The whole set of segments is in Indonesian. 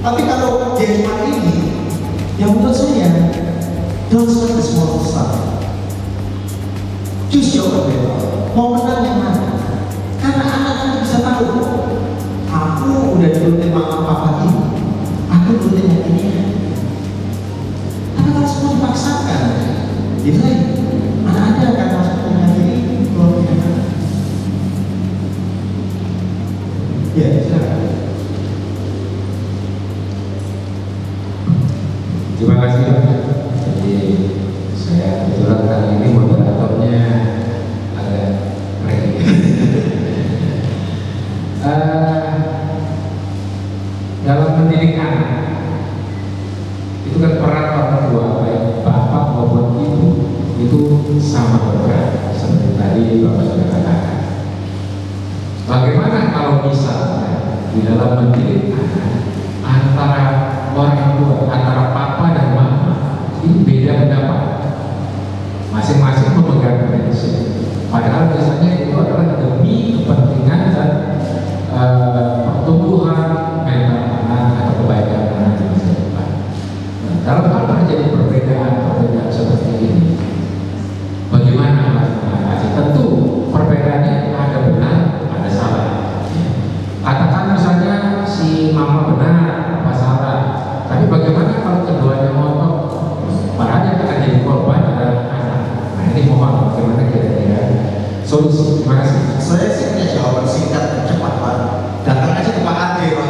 Tapi kalau dia cuma ini, yang menurut saya, don't start the small stuff. Choose your way. Mau menang yang mana? Karena anak-anak bisa tahu, aku udah diturutin mama papa ini, aku turutin yang ini. Tapi kalau semua dipaksakan, itu mana ada akan masuk ke yang ini, keluar ke yang mana? Ya, silakan. Terima kasih Pak. Jadi saya kebetulan kali ini moderatornya agak keren. Dalam mendidik anak itu kan peran orang tua baik bapak maupun ibu itu sama berperan seperti tadi Bapak sudah katakan. Bagaimana kalau misalnya di dalam mendidik anak antara orang tua, antara papa dan mama ini beda pendapat, masing-masing memegang prinsip, padahal biasanya itu adalah demi kepentingan dan pertumbuhan mental anak atau kebaikan anak di masa depan. Nah, kalau terjadi perbedaan seperti ini, bagaimana Mas mengatasi? Tentu perbedaannya ada benar, ada salah. Katakan misalnya si mama benar, papa salah. Tapi bagaimana kalau keduanya ngotot? Padahal yang akan jadi korban adalah anak. Nah ini mohon bagaimana kira-kira solusi. Terima kasih. Saya sih punya jawaban singkat dan cepat Pak. Datang aja ke Pak Ade Pak.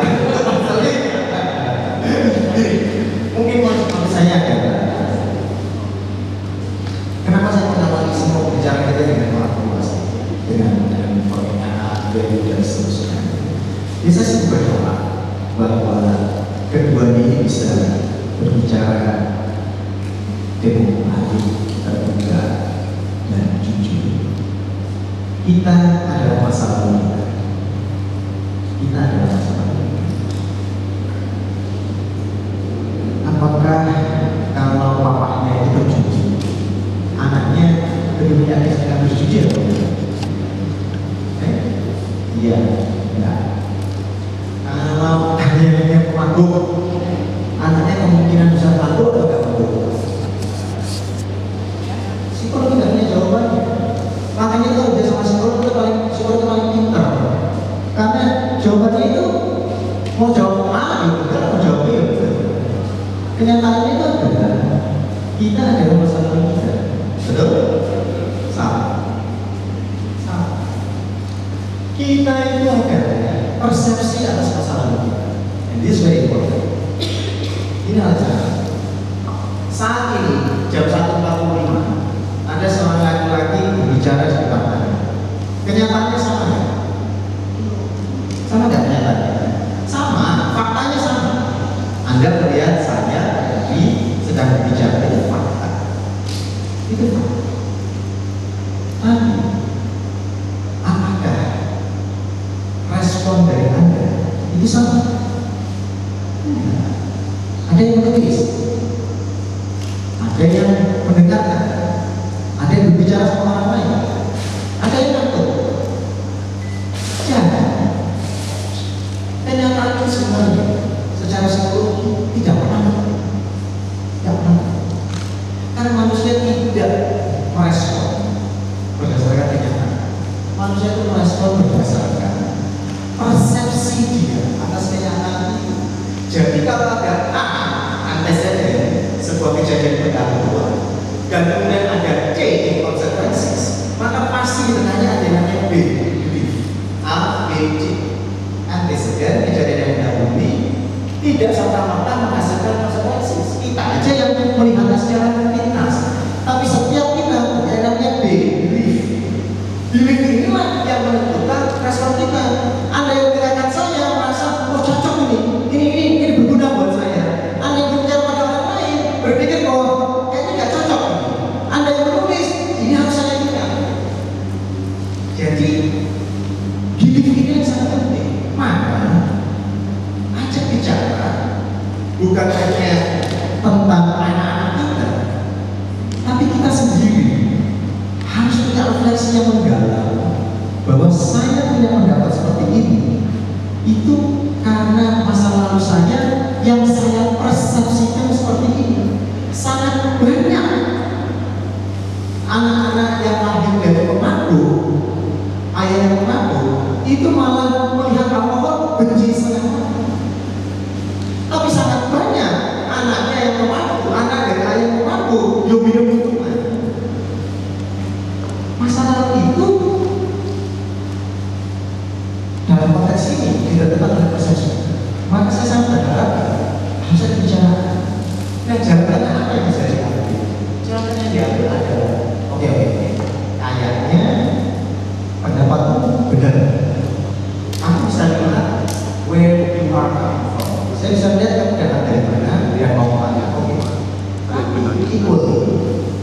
Mungkin mau saya kan. Kenapa saya menawari semua bicara kita dengan orang tua, dengan anak, value dan seterusnya. Jadi saya sih berdoa bahwa keduanya ini bisa berbicara demokrasi, terbuka dan jujur. Kita adalah masa lalu kita adalah masa lalu. Apakah kalau papahnya itu berjudi, anaknya bagaimana akan berjudi? Iya, enggak. Kalau ayahnya pemabuk, anaknya kemungkinan besar mabuk atau enggak mabuk? Psikolog tidak punya jawabannya. Makanya kalau dia sama psikolog itu paling pintar. Karena jawabannya itu mau jawab A gitu, kan mau jawab B gitu. Kenyataannya itu adalah kita adalah masalah kita. Betul? Salah. Kita itu adalah persepsi atas masa lalu kita. And this is very important. Ini adalah saat ini jam 1.45 ada seorang laki-laki berbicara di depan Anda. Kenyataannya sama nggak? Sama nggak kenyataannya? Sama, faktanya sama. Anda melihat saya sedang berbicara, itu fakta. Itu fakta. Tapi apakah respon dari Anda itu sama? Ada yang menulis, ada yang mendengarkan, ada yang berbicara sama orang lain, ada yang nonton. Jangan. Kenyataan itu sebenarnya secara psikologi tidak pernah. Karena manusia tidak merespon berdasarkan kenyataan. Manusia itu merespon berdasarkan persepsi dia atas kenyataan itu. Jadi kalau ada antecedent sebuah kejadian pendahuluan dan kemudian ada C consequences, maka pasti tengahnya ada yang namanya B, A, B, C. Antecedent kejadian yang mendahului tidak serta-merta menghasilkan konsekuensi. Kita aja yang melihatnya secara pintas, tapi setiap kita punya yang namanya B, belief inilah yang menentukan respon kita. Anda yang mengatakan saya merasa oh cocok ini berguna buat saya. Anda yang berbicara pada orang lain berpikir bahwa kayaknya nggak cocok. Anda yang menulis ini harus saya ingat. Jadi belief ini yang sangat penting. Maka ajak bicara bukan hanya tentang anak-anak kita, tapi kita sendiri harus punya refleksi yang menggalau bahwa saya tidak mendapat seperti ini itu karena masa lalu saya yang saya persepsikan seperti ini, sangat banyak anak-anak yang lahir dari pemadu, ayah yang pemadu, itu malah melihat alkohol benci sangat. Tapi sangat banyak anaknya yang pemadu, anak dari ayah yang pemadu, yang minum minuman. Masalah itu dalam konteks ini tidak tepat oleh persepsi. Maka saya sangat berharap harus ada pembicaraan. Nah, jawabannya apa yang bisa diambil? Jawabannya yang diambil adalah oke, kayaknya pendapatmu benar. Aku bisa lihat where you are coming from. Saya bisa lihat kamu datang dari mana, dia mau tanya aku gimana. Ikut.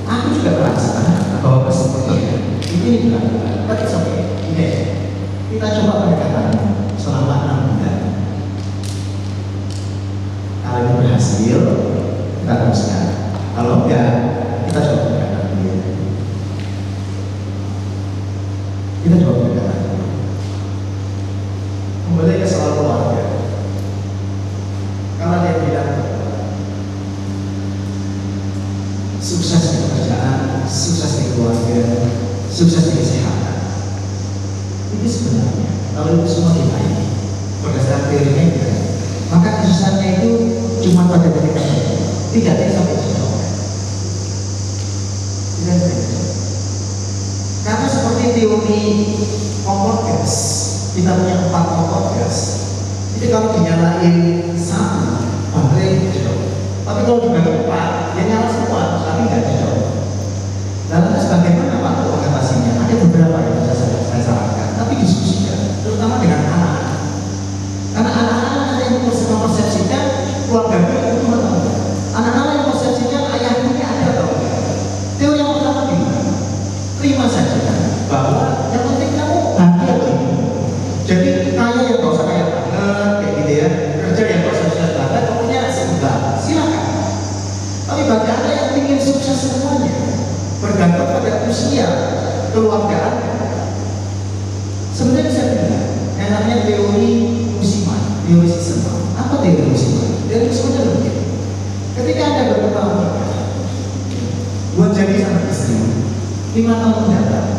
Aku juga merasa bahwa sepertinya ini dilakukan. Tapi sampai ini, kita coba pendekatan selama 6 bulan. Kalau ini berhasil, kita teruskan. Kalau enggak, kita coba pendekatan dulu. Kita coba pendekatan dulu. Kembali ke soal keluarga. Kalau dia bilang sukses di pekerjaan, sukses di keluarga, sukses di kesehatan, ini sebenarnya kalau itu semua dibaiki berdasarkan teorinya ya, maka kesusahannya itu cuma pada titik tertentu, tidak sampai jauh. Tidak sampai jauh. Karena seperti teori kompor gas, kita punya 4 kompor gas. Jadi kalau dinyalain 1, baterai jauh. Tapi kalau dibagi 4, dia nyala semua, tapi nggak jauh. Lalu bagaimana Pak mengatasinya? Ada beberapa yang bisa saya sarankan, tapi diskusikan, terutama dengan anak-anak. Karena anak-anak ada yang mempersepsikan keluarga itu cuma tahu. Anak-anak yang mempersepsikan ayahnya ada atau tidak. Teori yang pertama gimana? Terima saja bahwa yang penting kamu bahagia begini. Jadi kaya yang gak usah kaya banget, kayak gitu ya. Kerja yang gak usah sukses banget, pokoknya sebentar, silakan. Tapi bagi anda yang ingin sukses semuanya, bergantung pada usia keluargaan. Sebenarnya bisa bilang yang namanya teori musiman, teori sistem. Apa teori musiman? Teori musiman adalah begini. Ketika anda bertahun buat jadi sama istri, 5 tahun mendatang,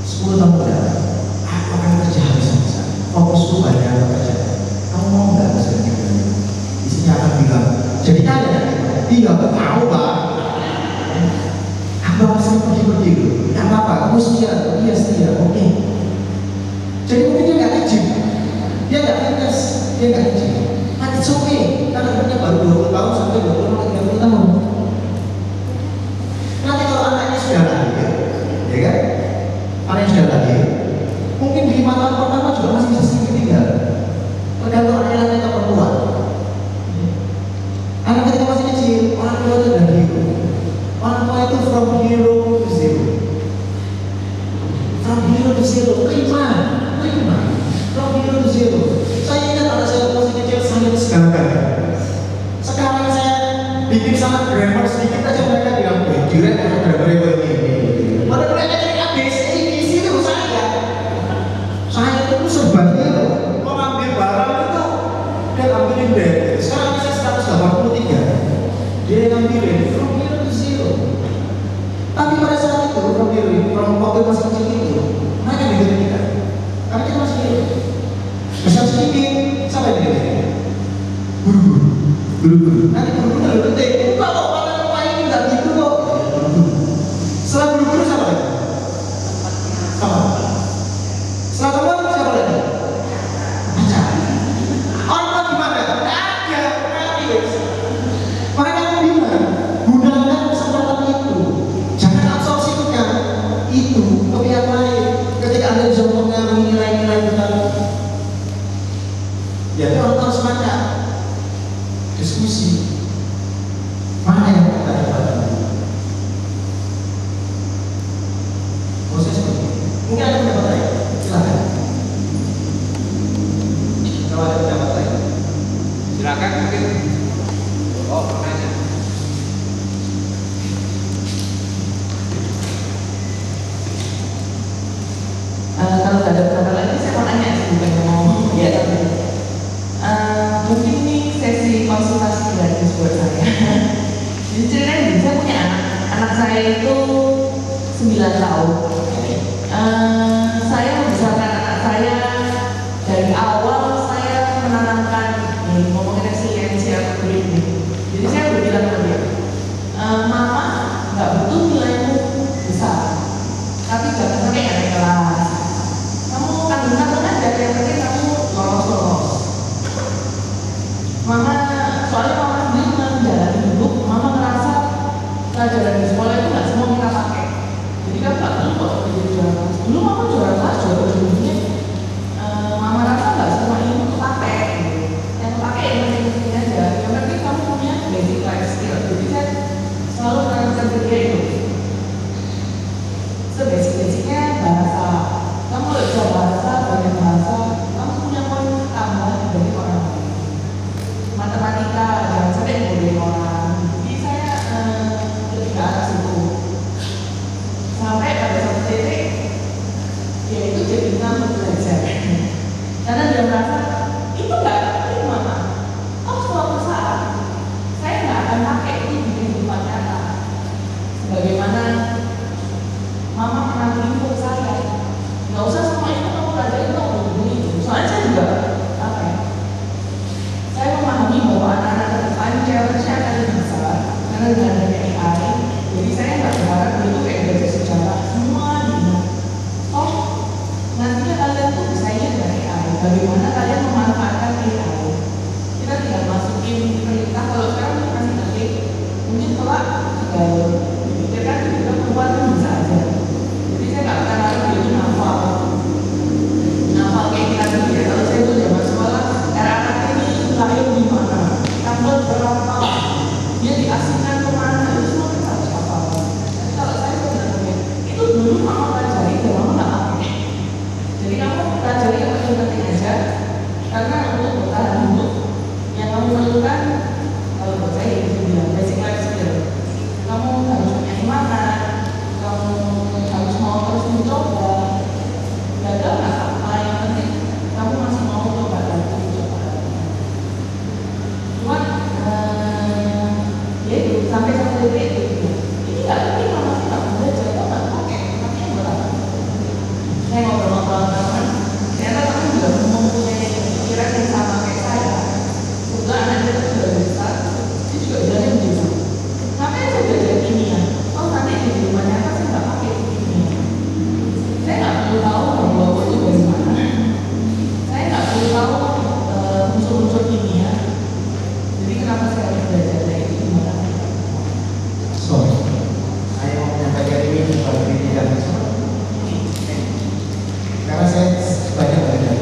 10 tahun mendatang, aku akan kerja habis-habisan. Fokusku banyak bekerja. Kamu mau nggak bisa kerja? Istrinya akan bilang, jadi kaya? Iya, tahu Pak. Aku masih pergi-pergi dulu. Nggak apa-apa, kamu setia. Iya setia, oke. Jadi mungkin dia nggak rajin, dia nggak fitness, dia nggak rajin. Tapi it's okay, karena umurnya baru 20 tahun sampai 20-30 tahun. Nanti kalau anaknya sudah lahir, ya kan? Anaknya sudah lahir, mungkin di 5 tahun pertama juga masih bisa sedikit tinggal. Tergantung anaknya laki atau perempuan. Anak ketika masih kecil, orang tua itu udah hero. Orang tua itu from hero to zero. From hero to zero, terima. From hero to zero. Saya ingat pada saya masih kecil, saya itu segala-galanya. Sekarang saya bikin salah grammar sedikit aja mereka bilang, direct atau grammar ini. Pada mereka cari ABC, itu saya. Saya itu serba hero. Mau ngambil barang itu, dia ambilin deh. Sekarang saya 183. Dia ngambilin from hero to zero. Tapi pada saat itu, from waktu masih kecil itu, mereka bikin kita. Karena kita masih hidup. Besar sedikit, sampai dia buru-buru. Nanti buru-buru lebih penting. Enggak kok, kata ini enggak gitu kok. Setelah buru-buru siapa lagi? Sama. Setelah teman siapa lagi? Pacar. Orang gimana? Enggak ada. Mereka mau bilang, gunakan kesempatan itu. Jangan absorpsikan itu ke pihak lain. Ketika Anda bisa mempengaruhi nilai-nilai tentang, jadi orang harus baca diskusi mana yang kita dapat. Proses seperti ini. Mungkin ada pendapat lain, silakan. Kalau ada pendapat lain, Silakan mungkin. Oh, pertanyaan. Kalau nggak ada pendapat lagi, saya mau nanya sih, bukan mau ya. Mungkin ini sesi konsul tahun. Saya membesarkan anak saya dari awal. Saya menanamkan ngomongin resiliensi atau ini. Jadi saya berbilang ke dia, mama nggak butuh nilaimu besar, tapi jangan sampai nggak naik kelas. Kamu kandung-kandung aja, yang penting kamu lolos. Mama, soalnya mama sendiri menjalani hidup, mama merasa pelajaran di sekolah itu nggak semua kita pakai. Jadi kan nggak perlu kok jadi juara kelas. Dulu mama juara kelas, juara dunia. Mama rasa nggak semua ini untuk pakai. Yang pakai yang penting-penting aja. Yang penting kamu punya basic life skill. Jadi saya selalu menanamkan ke dia itu. Sebasic-basicnya bahasa. Kamu lebih bisa bahasa, banyak bahasa. Kamu punya poin tambahan dari orang lain. Matematika, jangan sampai ngomongin orang. Jadi saya lebih ke arah situ. Sampai pada satu titik, dia itu jadi ngamuk belajar. Karena dia merasa itu nggak penting mama. Oh suatu saat saya nggak akan pakai itu di kehidupan nyata. Sebagaimana mama pernah menginfo saya, nggak usah semua itu kamu pelajari itu begini. Soalnya saya juga apa ya? Saya memahami bahwa anak-anak ke depan challenge-nya akan lebih besar karena dengan adanya AI. Jadi saya nggak berharap itu kayak belajar sejarah semua dunia. Oh nantinya kalian tuh bisa dengan AI. Bagaimana kalian memanfaatkan AI? Kita tinggal masukin perintah. Kalau sekarang kita masih ngerti, mungkin kelak tinggal dipikirkan kita keluar kan bisa aja. Jadi saya nggak akan harus jadi nafal kayak kita dulu ya. Kalau saya tuh zaman sekolah, era anak ini lahir di mana, tanggal berapa, dia diasingkan kemana, itu semua kita harus hafal. Tapi kalau saya sebenarnya itu dulu mama pelajari dan mama nggak pakai. Jadi kamu pelajari yang penting aja, karena untuk bertahan hidup yang kamu perlukan, kalau buat saya itu bilang basic life skill. Kamu harus punya semangat, kamu harus mau terus mencoba. Gagal nggak apa, yang penting kamu masih mau coba lagi. Cuman ya itu sampai satu detik itu ini nggak penting mama sih nggak mau belajar, kok nggak pakai, makanya buat apa? Saya ngobrol-ngobrol teman, ternyata teman juga mempunyai pikiran yang sama kayak saya. Kebetulan anaknya itu sudah besar, dia juga bilangnya begitu. Ngapain saya belajar kimia? Oh nanti di rumah nyata saya nggak pakai kimia. Saya nggak perlu tahu bahwa itu dari mana. Saya nggak perlu tahu unsur-unsur kimia. Jadi kenapa saya harus belajar dari itu gimana? Sorry, saya mau menyampaikan ini kepada diri dan karena saya banyak belajar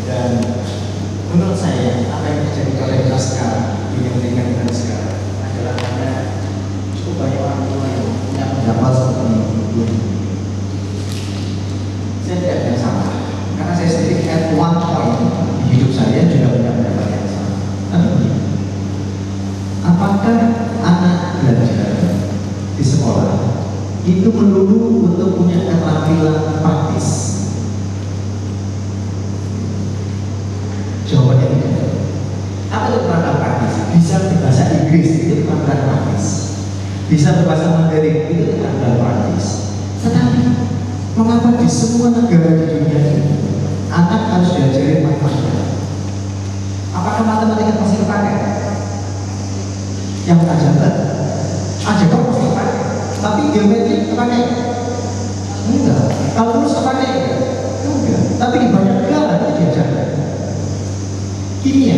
dan menurut saya apa yang terjadi pada kita sekarang di pendidikan kita sekarang adalah karena cukup banyak orang tua yang punya pendapat seperti itu. Saya tidak ada yang salah karena saya sendiri at one point di hidup saya juga punya pendapat yang sama. Apakah anak belajar di sekolah itu melulu untuk punya keterampilan praktis? Jawabannya tidak. Apa itu keterampilan praktis? Bisa berbahasa Inggris itu keterampilan praktis. Bisa berbahasa Mandarin itu keterampilan praktis. Tetapi mengapa di semua negara di dunia ini anak harus diajarin matematika? Apakah matematika pasti terpakai? Yang aljabar pasti terpakai, tapi geometri terpakai? Enggak. Kalkulus terpakai? Enggak. Tapi di banyak negara itu diajarkan. Kimia,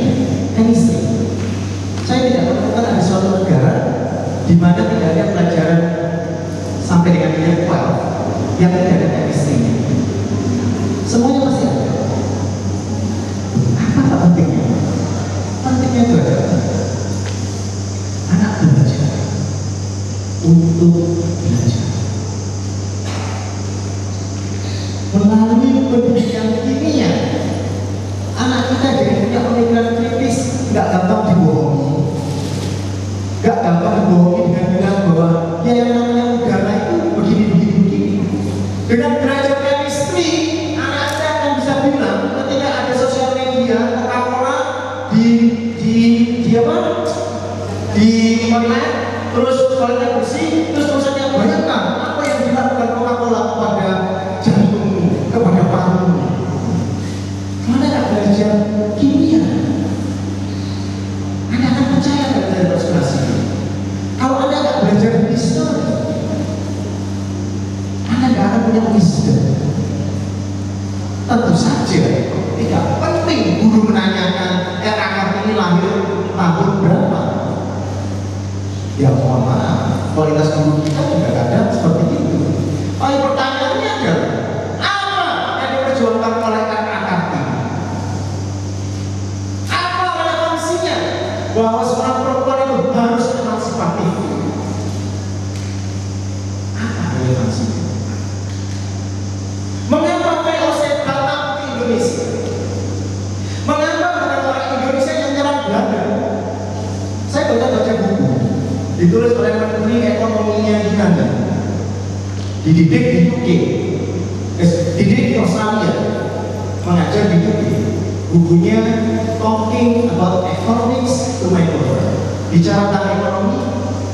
chemistry. Saya tidak menemukan ada suatu negara di mana tidak ada pelajaran sampai dengan year 12 yang tidak ada chemistry. Semuanya masih ada. Apa pentingnya? Pentingnya itu adalah anak belajar untuk belajar. Melalui pendidikan kimia, anak kita jadi punya pemikiran kritis, nggak gampang dibohongi, nggak gampang dibohongi dengan bilang bahwa ya yang namanya udara itu begini. Dengan belajar chemistry, anak saya akan bisa bilang ketika ada sosial media Coca-Cola di toilet, terus toiletnya bersih, terus tulisannya banyak kan? Apa yang misalnya dididik di UK, dididik di Australia, mengajar di UK, bukunya Talking About Economics to My Daughter, bicara tentang ekonomi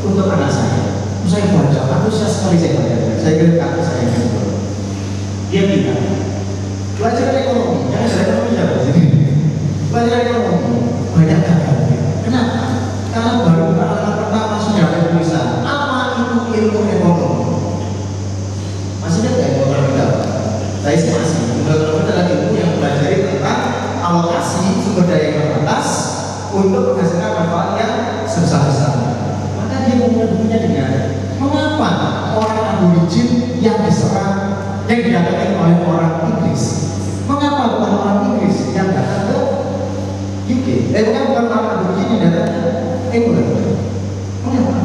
untuk anak saya. Saya baca, antusias sekali saya baca. Saya kira kata saya gitu. Dia bilang, pelajaran ekonomi, jangan saya ekonomi ya, pelajaran ekonomi banyak gagalnya. Kenapa? Karena baru pengalaman pertama sudah ada tulisan apa itu ilmu ekonomi. Masih ada nggak ilmu ekonomi? Saya sih masih. Ilmu ekonomi adalah ilmu yang mempelajari tentang alokasi sumber daya yang terbatas untuk menghasilkan manfaat yang sebesar-besarnya. Maka dia memulainya dengan mengapa orang aborigin yang diserang, yang didatangi oleh orang Inggris, mengapa bukan orang Inggris yang datang ke UK? Mengapa bukan orang aborigin yang datang ke England? Mengapa?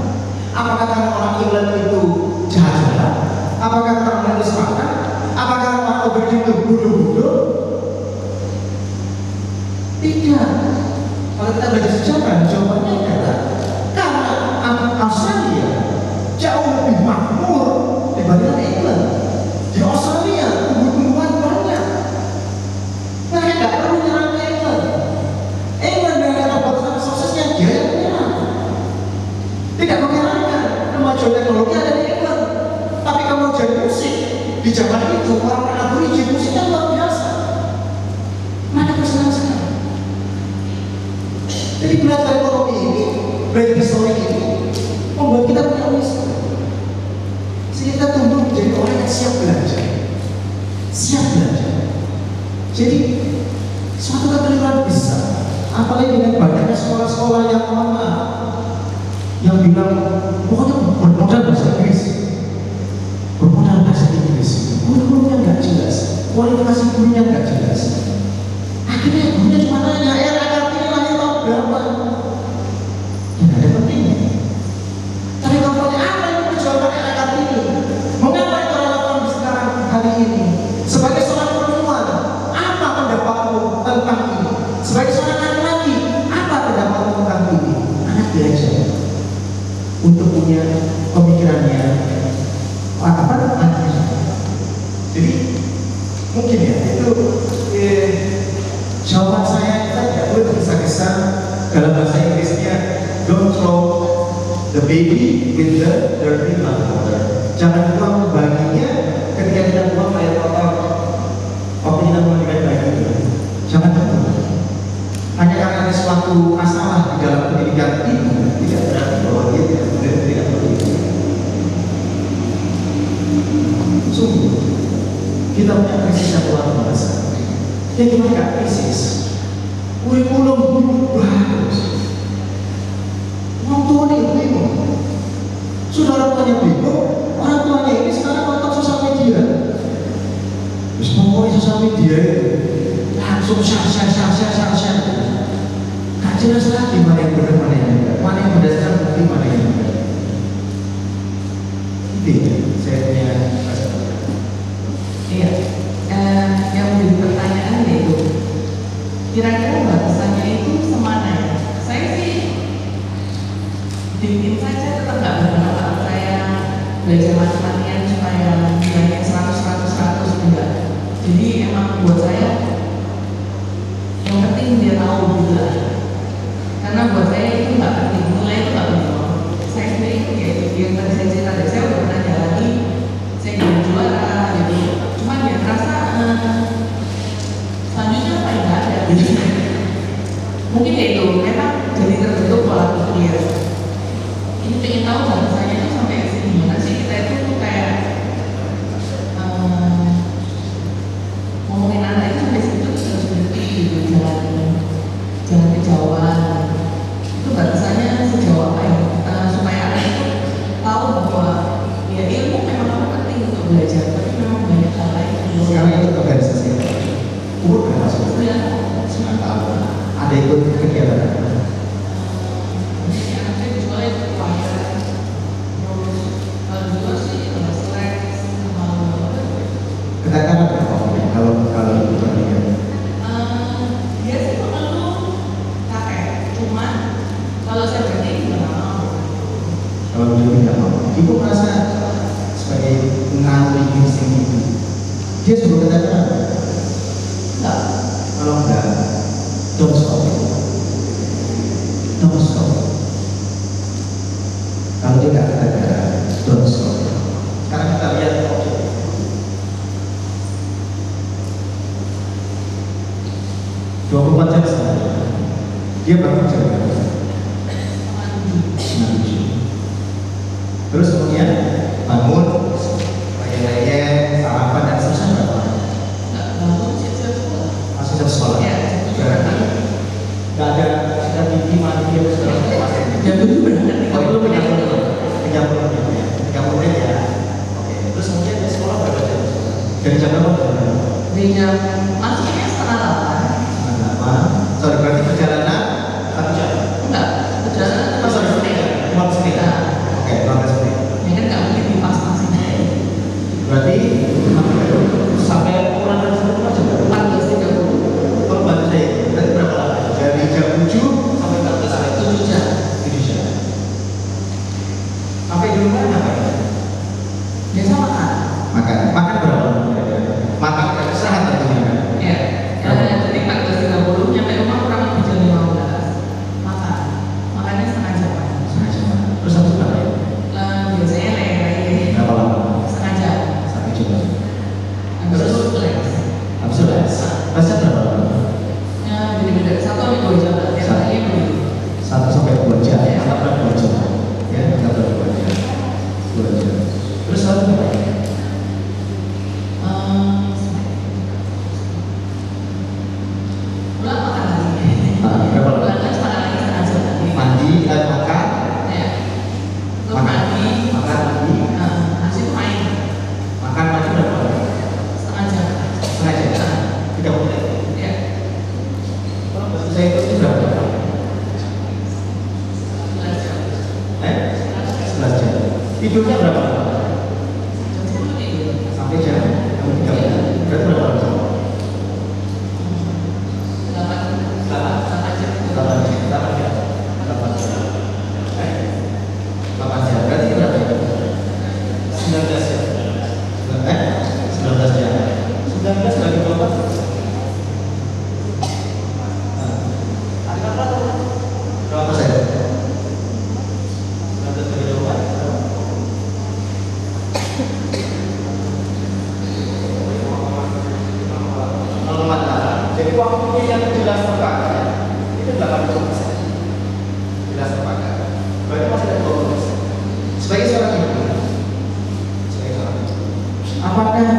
Apakah karena orang England itu jahat-jahat? Apakah karena orang Inggris makan? Apakah orang aborigin itu bodoh-bodoh? Tidak. Kalau kita belajar sejarah, jawabannya adalah karena Australia jauh lebih makmur dibandingkan England. Di Australia tumbuh-tumbuhan banyak. Mereka tidak perlu menyerang ke England. England dengan keterbatasan sourcesnya dia yang menyerang. Tidak mengherankan kemajuan teknologi ada di England. Tapi kemajuan musik di zaman itu orang-orang aborigin musiknya luar biasa. Mereka bersenang senang. Jadi belajar ekonomi ini, belajar histori ini membuat kita punya wisdom. Sehingga kita tumbuh menjadi orang yang siap belajar. Siap belajar. Jadi suatu kekeliruan besar, apalagi dengan banyaknya sekolah-sekolah yang lama yang bilang pokoknya bermodal bahasa Inggris, bermodal bahasa Inggris, guru-gurunya nggak jelas, kualifikasi gurunya nggak jelas. Akhirnya gurunya cuma nanya, Kartini lahir tahun berapa? Ya nggak ada pentingnya. Tapi kalau tanya apa yang perjuangan Kartini, mengapa itu relevan sekarang hari ini? Sebagai seorang perempuan, apa pendapatmu tentang ini? Sebagai seorang laki-laki, apa pendapatmu tentang ini? Anak belajar untuk punya pemikirannya apa namanya. Jadi mungkin ya itu jawaban saya. Kita tidak boleh tergesa-gesa dalam bahasa Inggrisnya, don't throw the baby with the dirty bathwater. Jangan buang bayinya ketika kita buang air kotor waktu kita memandikan bayinya. Jangan begitu. Hanya karena ada suatu masalah di dalam pendidikan ini tidak berarti bahwa dia tidak begitu. Sungguh kita punya krisis yang luar biasa. Yang gimana gak krisis? Kurikulum guru bagus. Orang tuanya bingung. Sudah orang tuanya bingung. Orang tuanya ini sekarang nonton sosial media. Terus pokoknya sosial media itu langsung share. Gak jelas lagi mana yang benar, mana yang enggak, mana yang berdasarkan bukti, mana yang enggak. Itu saya punya masalah. Iya, yang menjadi pertanyaan yaitu kira-kira batasannya itu semana ya? Saya sih bikin saja tetap nggak bermanfaat. Saya belajar matematika supaya nilainya 100 enggak. Jadi emang buat saya yang penting dia tahu gitu lah. Karena buat saya itu nggak penting, nilai itu nggak penting. Saya sendiri ya yang tadi saya cerita, saya udah pernah jalani, saya jadi juara gitu. Cuman ya terasa selanjutnya apa yang nggak ada. Mungkin ya itu memang jadi terbentuk pola pikir. Ini pengen tahu bahasanya itu sampai sini gimana sih kita itu kayak ngomongin anak itu sampai situ terus berhenti gitu, jangan kejauhan. Itu batasannya sejauh apa ya? Supaya anak itu tahu bahwa ya ilmu memang penting untuk belajar, tapi memang banyak hal lain. Sekarang itu organisasi umur berapa sih? 9 tahun. Ada ikut kegiatan apa? Anak saya dijual itu pelajaran. Terus dua sih selek sama Katakan apa kalau itu pertanyaan? dia sih mengeluh capek, cuman kalau saya berhenti nggak mau. Kalau beliau tidak mau, ibu merasa Kalau enggak, don't stop it. Don't stop it. Kalau dia nggak ada, don't stop it. Sekarang kita lihat objek. 24 jam sehari. Dia bangun jam berapa? Setengah 7. Terus kemudian bangun, leyeh-leyeh, sarapan dan seterusnya berapa? Masih jam sekolah. Berarti nggak ada kita tinggi mandi dia segala macam. Jam 7 berarti 30 menit ya. 30 menit ya. Oke. Terus kemudian di sekolah berapa jam? Dari jam berapa? Dari jam masuknya setengah 8. Sorry, berarti perjalanan 1 jam? Enggak, perjalanan cuma 15 menit. 15 menit. Oke, 15 menit. Ya kan nggak mungkin dipas-pasin. Berarti sampai pulang dari rumah jam berapa? 14.30. Kalau bantu saya, berarti berapa lama? Dari jam 7 sampai 7 jam. 7 jam. Sampai di rumah ngapain? Biasa makan. Makan berapa? Makan sehat tentunya kan? Ya. Jadi 14.30 nyampe rumah kurang lebih jam 15. Makan. Makannya setengah jam. Setengah jam. Terus habis ngapain? Biasanya leyeh-leyeh. Berapa lama? Setengah jam. 1 jam. Habis itu les. Habis itu les. Lesnya berapa lama? Ya, beda-beda. 1 sampai 2 jam. Tiap hari begitu. 1 sampai 2 jam. Sampai 2 jam. Ya, sampai 2 jam. 2 jam. Terus lalu ngapain? Pulang makan lagi. Berapa lama? Pulang kan setengah lagi setengah jam lagi. Mandi, makan. Ya. Terus Makan. mandi. Makan, mandi. Habis itu main. Makan, mandi berapa lama? Setengah jam. Setengah jam. 30 menit. Ya. Kalau bahasa saya itu berapa lama? 11 jam. 11 jam. Tidurnya berapa lama? Jam 10 tidur. Sampai jam 3. Berarti berapa lama? 8 jam. 8 jam. 8 jam. 8 jam. Berarti berapa ya? 19 jam. 19 jam. 19 bagi 24. Berapa persen? 19 bagi 24. Jadi waktunya yang jelas terpakai itu 80%. Jelas terpakai. Berarti masih ada 20%. Sebagai seorang ibu, apakah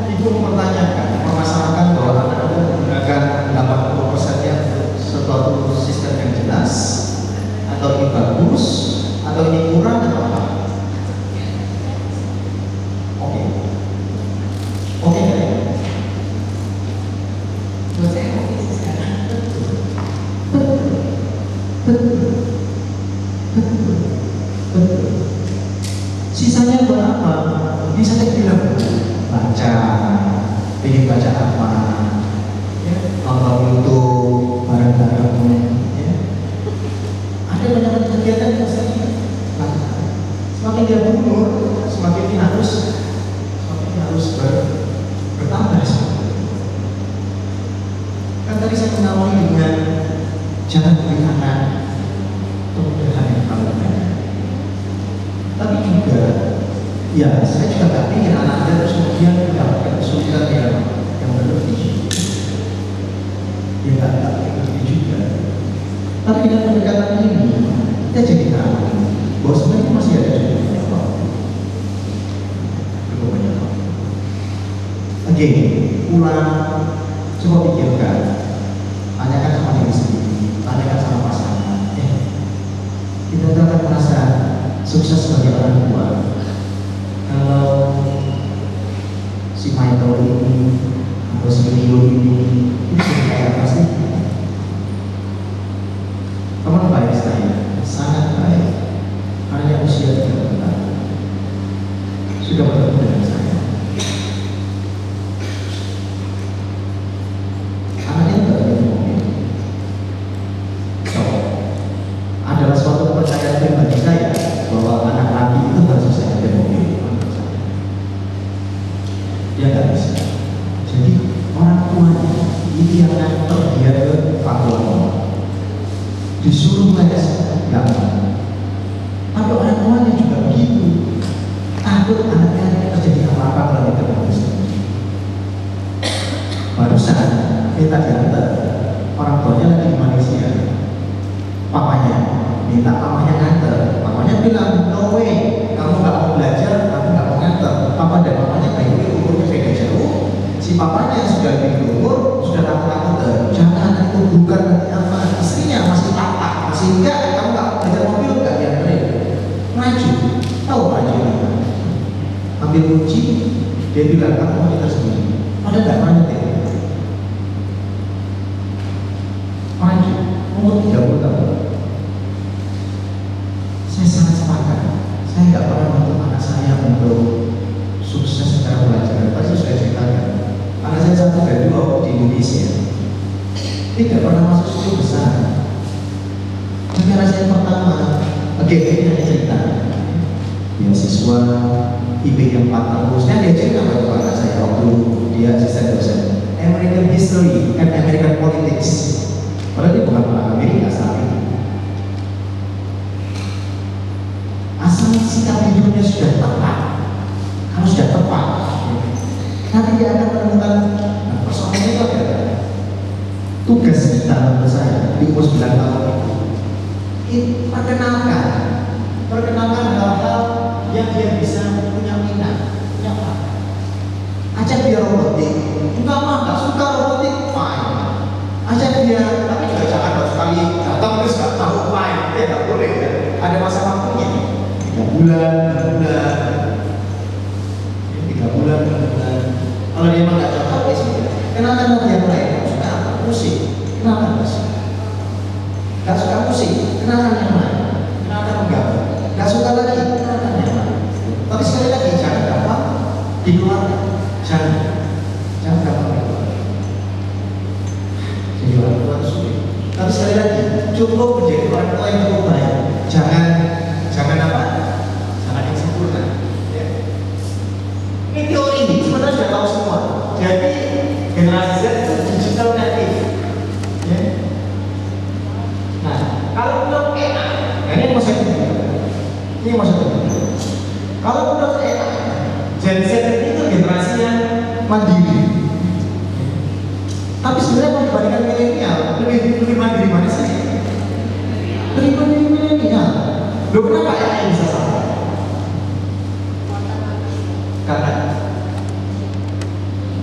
ibu mempertanyakan, memasalahkan bahwa anak menggunakan 80% yang suatu sistem yang jelas, atau ini bagus, atau ini kurang, atau apa? Oke. Oke nggak ya? Buat saya oke sih sekarang. Sisanya buat apa? Bisa saya bilang baca, ingin baca apa, ya, nonton YouTube, bareng-bareng, ya. Ada banyak kegiatan yang saya lakukan. Semakin dia umur, semakin harus bertambah. Kan tadi saya mengawali dengan jangan beri anak kemudahan yang terlalu banyak. Tapi juga, ya saya juga nggak ingin anak-anak terus kemudian mendapatkan kesulitan yang berlebih. Ya nggak berlebih juga. Tapi dengan pendekatan ini, kita jadi tahu bahwa sebenarnya masih ada cukup banyak waktu. Cukup banyak waktu. Oke, pulang, coba pikirkan, tanyakan sama diri sendiri, tanyakan sama pasangan. Kita akan merasa sukses sebagai orang tua kalau si Michael ini atau si Rio ini itu kayak apa sih? Teman baik saya, sangat baik. Hanya usia 3 tahun sudah bertemu dengan saya. Pak Tuhan disuruh les, nggak mau. Tapi orang tuanya juga begitu, takut anaknya terjadi apa-apa kalau dia terbatas. Barusan kita diantar, orang tuanya lagi di Malaysia, papanya minta mamanya nganter, mamanya bilang no way, kamu nggak mau belajar, kamu nggak mau nganter. Papa dan mamanya bayi umurnya beda jauh, si papanya yang sudah lebih umur sudah takut-takut, jangan itu bukan apa, istrinya masih takut, masih enggak, kamu nggak belajar mobil nggak dianterin, maju, tahu maju, ambil kunci, dia bilang kamu mau kita sendiri, ada nggak maju maju, umur 30 tahun. Saya sangat sepakat. Saya nggak pernah menuntut anak saya untuk sukses secara belajar. Pasti sudah ceritakan. Anak saya satu dari dua di Indonesia, tidak pernah masuk sekolah besar. Negara saya pertama, ini cerita. Beasiswa IP yang 4 terus. Dia cerita pada anak saya waktu dia asisten dosen. American History and American Politics. Padahal dia bukan orang Amerika saat ini. Asal sikap hidupnya sudah tepat, kalau sudah tepat, nanti dia akan menemukan persoalan itu adalah tugas kita menurut saya di umur 9 tahun ini perkenalkan hal-hal yang dia bisa punya minat, punya bakat. Ajak dia robotik, enggak mah, enggak suka robotik, fine. Ajak dia, tapi juga jangan harus sekali datang terus nggak tahu main, dia nggak boleh ya. Ada masa waktunya, 3 bulan, 3 bulan. Kalau dia memang nggak cocok, ya sudah. Kenalkan lagi yang lain, suka musik, kenalkan musik. Nggak suka musik, kenalkan yang lain, kenalkan menggambar. Nggak suka lagi, kenalkan yang lain. Tapi sekali lagi jangan gampang dikeluarkan, jangan gampang dikeluarkan. Orang tua itu sulit. Tapi sekali lagi, cukup menjadi orang tua yang cukup baik. Jangan apa? Jangan yang sempurna. Ya. Ini teori ini sebenarnya sudah tahu semua. Jadi generasi Z itu digital native. Ya. Nah, kalau belum AI, ini yang mau saya tunjukkan. Kalau belum AI, Gen Z itu generasi yang mandiri. Tapi sebenarnya dibandingkan milenial, lebih mandiri mana sih? Lebih mandiri milenial. Loh, kenapa AI bisa sama?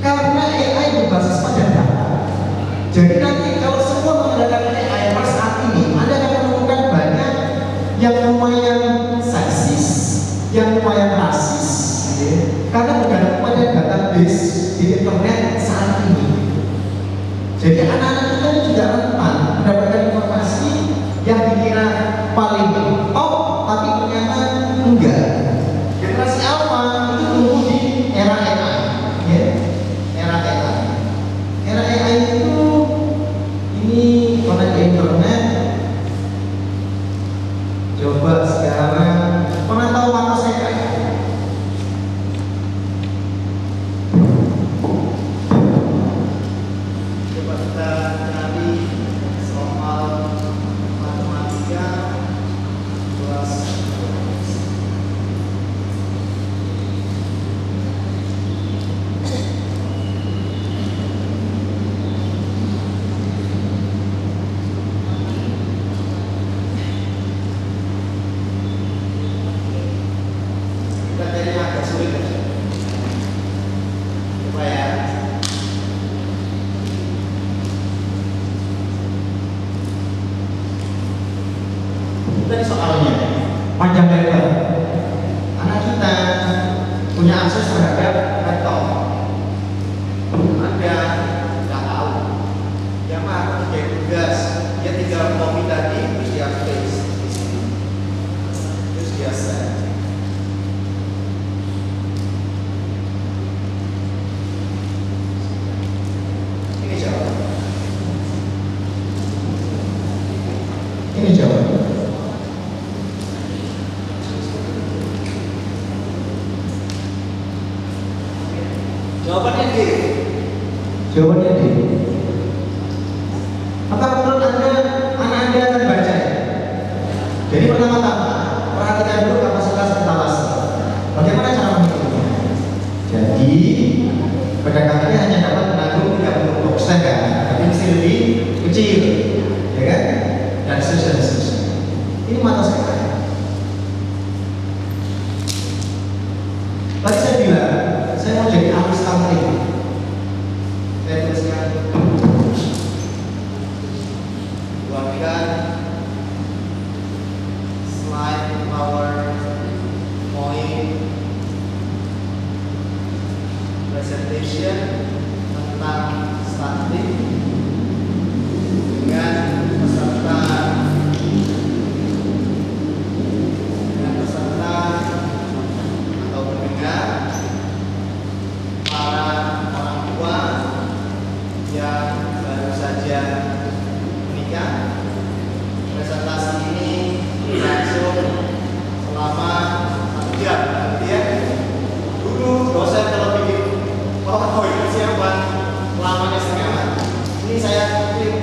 Karena AI berbasis pada data. Jadi nanti kalau semua menggunakan AI per saat ini, Anda akan menemukan banyak yang lumayan seksis, yang lumayan rasis, karena bergantung pada database di internet saat ini. Jadi anak-anak kita juga rentan mendapatkan informasi yang dikira paling top, tapi ternyata enggak. Generasi alpha itu tumbuh di era AI, ya. Era AI. Era AI itu ini connect ke internet. Coba sekarang, pernah tahu mata saya kayak? Kita cari soal matematika kelas kita cari agak sulit ya. Coba ya. Tadi soalnya panjang lebar. Anak kita punya akses terhadap laptop. Anda nggak tahu. Dia mah kayak tugas, dia tinggal copy tadi, terus dia paste di sini, terus dia send. Ini jawaban. Ini jawaban. Jawabannya D. Maka pertama-tama perhatikan dulu kapasitas etalase. Bagaimana cara menghitungnya? Jadi pedagang ini hanya dapat menampung 30 box kan, tapi mesti lebih kecil, ya kan? Dan seterusnya. Ini mata saya. Tadi saya bilang, saya mau jadi ahli stunting. Saya tuliskan, buatkan slide PowerPoint presentation tentang stunting dengan peserta atau pendengar, para orang tua yang baru saja menikah. Presentasi ini berlangsung selama 1 jam. Ya. Dulu dosen kalau bikin PowerPoint persiapan lamanya setengah. Ini saya klik.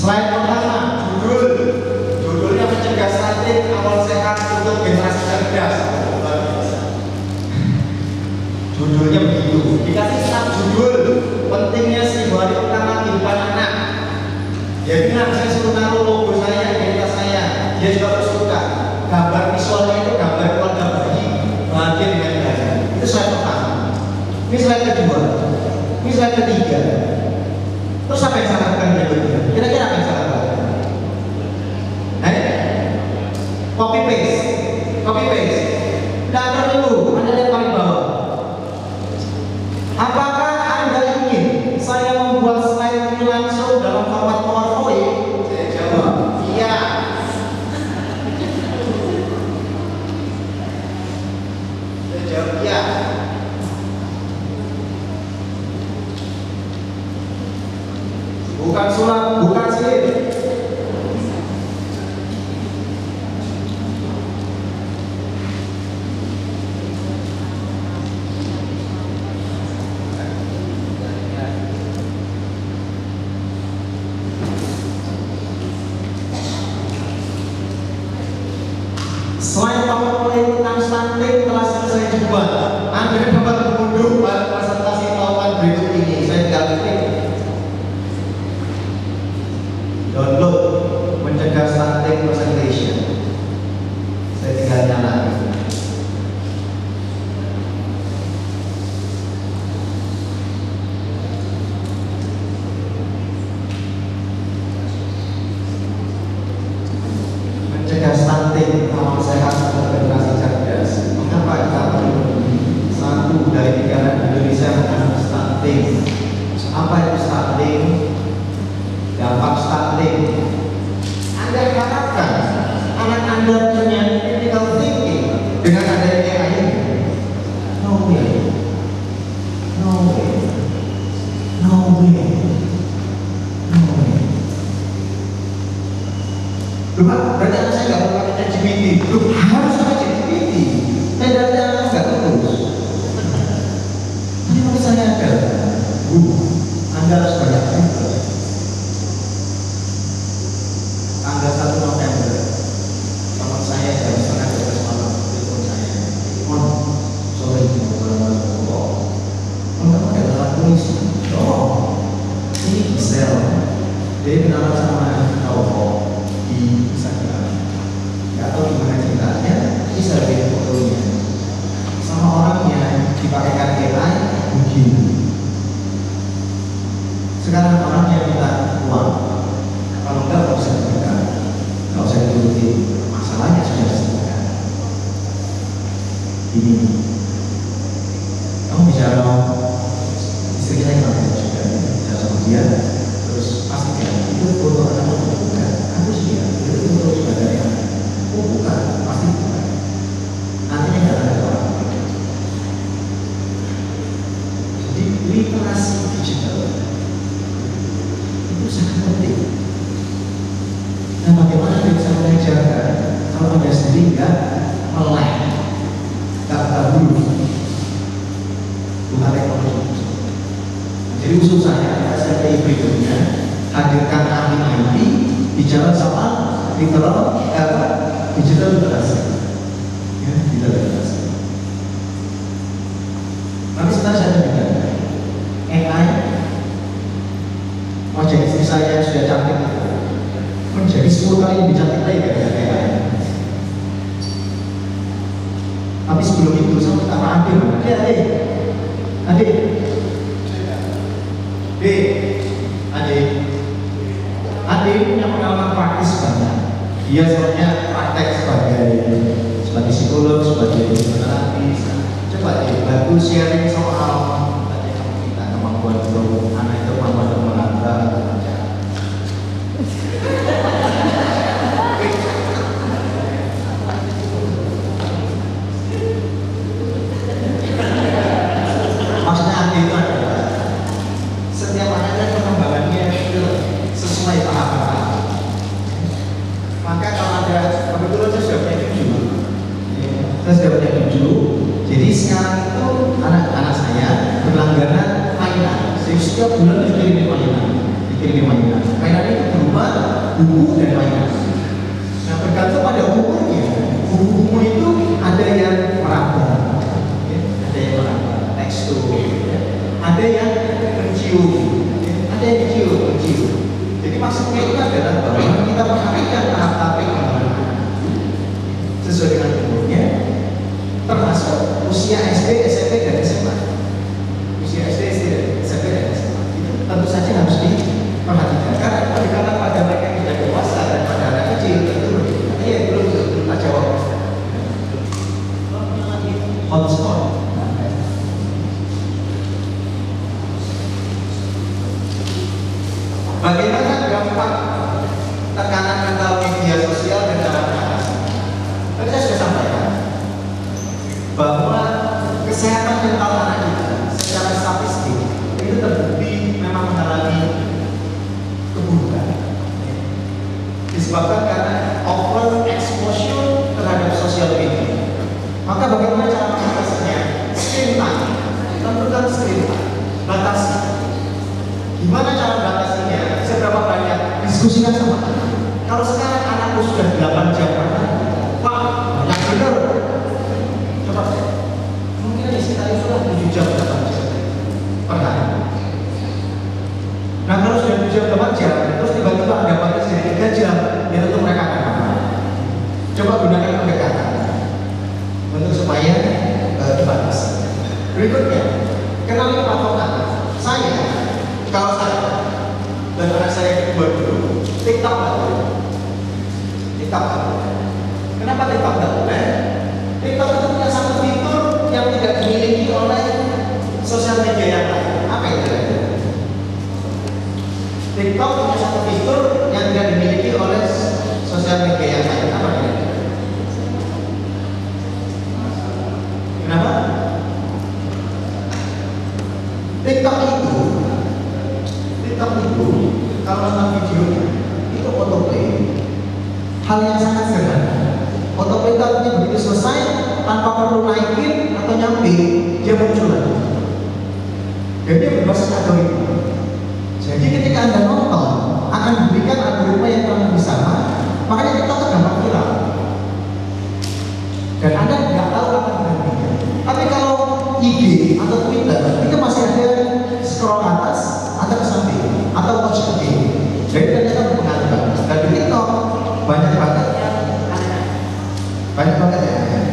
Slide pertama, judulnya mencegah stunting awal sehat untuk generasi cerdas. Judulnya begitu. Dikasih judul pentingnya 1000 hari pertama kehidupan anak. Dia bilang saya suruh naruh logo saya, identitas saya. Dia juga harus suka gambar visualnya itu gambar keluarga bayi bahagia dengan belajar. Itu slide pertama. Ini slide kedua. Ini slide ketiga. Terus apa yang saya lakukan berikutnya? Kira-kira apa yang saya lakukan? Copy paste. Tidak perlu. Anda lihat paling bawah. Apakah Anda ingin saya membuat slide ini langsung dalam format PowerPoint? Saya jawab, iya. Saya jawab, iya. Bukan sulap, bukan slip. Slide PowerPoint tentang stunting telah selesai dibuat. Anda dapat mengunduh presentasi PowerPoint berikut ini. Saya tinggal klik download mencegah stunting presentation. Saya tinggal nyalakan. Mencegah stunting awal sehat untuk generasi cerdas. Mengapa kita perlu 1 dari 3 anak Indonesia mengandung stunting? Apa itu stunting? Dampak stunting. Anda harapkan anak Anda punya critical thinking dengan adanya AI? No way. Berarti anak saya nggak perlu pakai ChatGPT. Harus pakai ChatGPT. Data anak nggak terus. Tapi menurut saya ada. Anda harus banyak paper. Tanggal 1 November, teman saya jam 11:30 malam telepon saya. Sorry, kamu ada alat tulis? Ini Gisel. Dia kenalan sama Taufo di Instagram. Gak tahu gimana ceritanya, bisa lihat fotonya. Sama orangnya dipakaikan AI begini. Sekarang orangnya minta uang. Kalau enggak, nggak usah diberikan. Nggak usah dituruti. Masalahnya sudah disebutkan. Ini, kamu bicara istri saya nggak juga. Bicara sama dia, terus pastikan itu foto kamu bukan. Aku sih ya, itu foto sebagai yang bukan, pasti bukan. Nantinya nggak ada orang. Jadi literasi digital itu sangat penting. Nah, bagaimana Anda bisa mengajarkan kalau Anda sendiri nggak melek, nggak tahu bukan teknologi. Justru saya SMP berikutnya hadirkan ahli-ahli bicara sama digital literasi, ya, digital literasi. Nanti setelah saya tunjukkan AI, wajah istri saya yang sudah cantik menjadi 10 kali lebih cantik lagi dari AI. Tapi sebelum itu sama adik, adik punya pengalaman praktis banget. Dia soalnya praktek sebagai psikolog, sebagai terapis. Coba deh, bantu sharing soal tadi kamu minta kemampuan untuk anak itu kemampuan untuk mengantar. Maksudnya adik itu adalah setiap anak dan pengembangannya itu sesuai tahapan. Maka kalau ada kebetulan saya sudah punya cucu, jadi sekarang itu anak-anak saya berlangganan mainan. Jadi setiap bulan dikirimin mainan. Mainan itu berupa buku dan mainan. Nah, bergantung pada umurnya. Buku-buku itu ada yang meraba, tekstur, ada yang mencium. Jadi maksudnya itu adalah bahwa kita perhatikan tahap pengembangan sesuai dengan umurnya, termasuk usia SD, SMP, dan SMA. Usia SD, SMP, dan SMA itu tentu saja harus diperhatikan. Karena pendekatan pada mereka yang sudah dewasa dan pada anak kecil itu belum tak jawab. Hotspot. Bagaimana dampak tekanan mental media sosial dan dalam atasi? Tadi saya sudah sampaikan bahwa kesehatan mental anak kita secara statistik itu terbukti memang mengalami keburukan. Disebabkan karena over exposure terhadap sosial media. Maka bagaimana cara mengatasinya? Screen time. Tentukan screen time. Batasi. Gimana cara batasinya? Seberapa banyak? Diskusikan sama anak. Kalau sekarang anakku sudah 8 jam per hari, wah banyak benar. Coba mungkin di sekitar itu 7 jam 8 jam per hari. Nah kalau sudah 7 jam 8 jam, terus tiba-tiba ada batas dari 3 jam, ya tentu mereka akan apa? Coba gunakan pendekatan untuk supaya dibatasi. Berikutnya, kenali patokan. Kalau saya dan anak saya yang kedua dulu, TikTok nggak boleh. Kenapa TikTok nggak boleh? TikTok itu punya satu fitur yang tidak dimiliki oleh sosial media yang lain. Apa itu? TikTok punya satu fitur yang tidak dimiliki oleh sosial media yang lain. Apa itu? Kenapa? TikTok itu kalau nonton videonya itu autoplay. Hal yang sangat sederhana. Autoplay itu artinya begitu selesai tanpa perlu naikin atau nyampe dia muncul lagi. Dan dia berbasis algoritma. Jadi ketika Anda nonton akan diberikan algoritma yang kurang lebih sama. Makanya kita gampang viral. Dan Anda nggak tahu apa yang. Tapi kalau IG atau Twitter itu masih ada scroll atas atau ke samping atau watch ke kiri. Jadi ternyata berpengaruh banget. Dan di TikTok banyak banget yang aneh. Banyak banget yang aneh.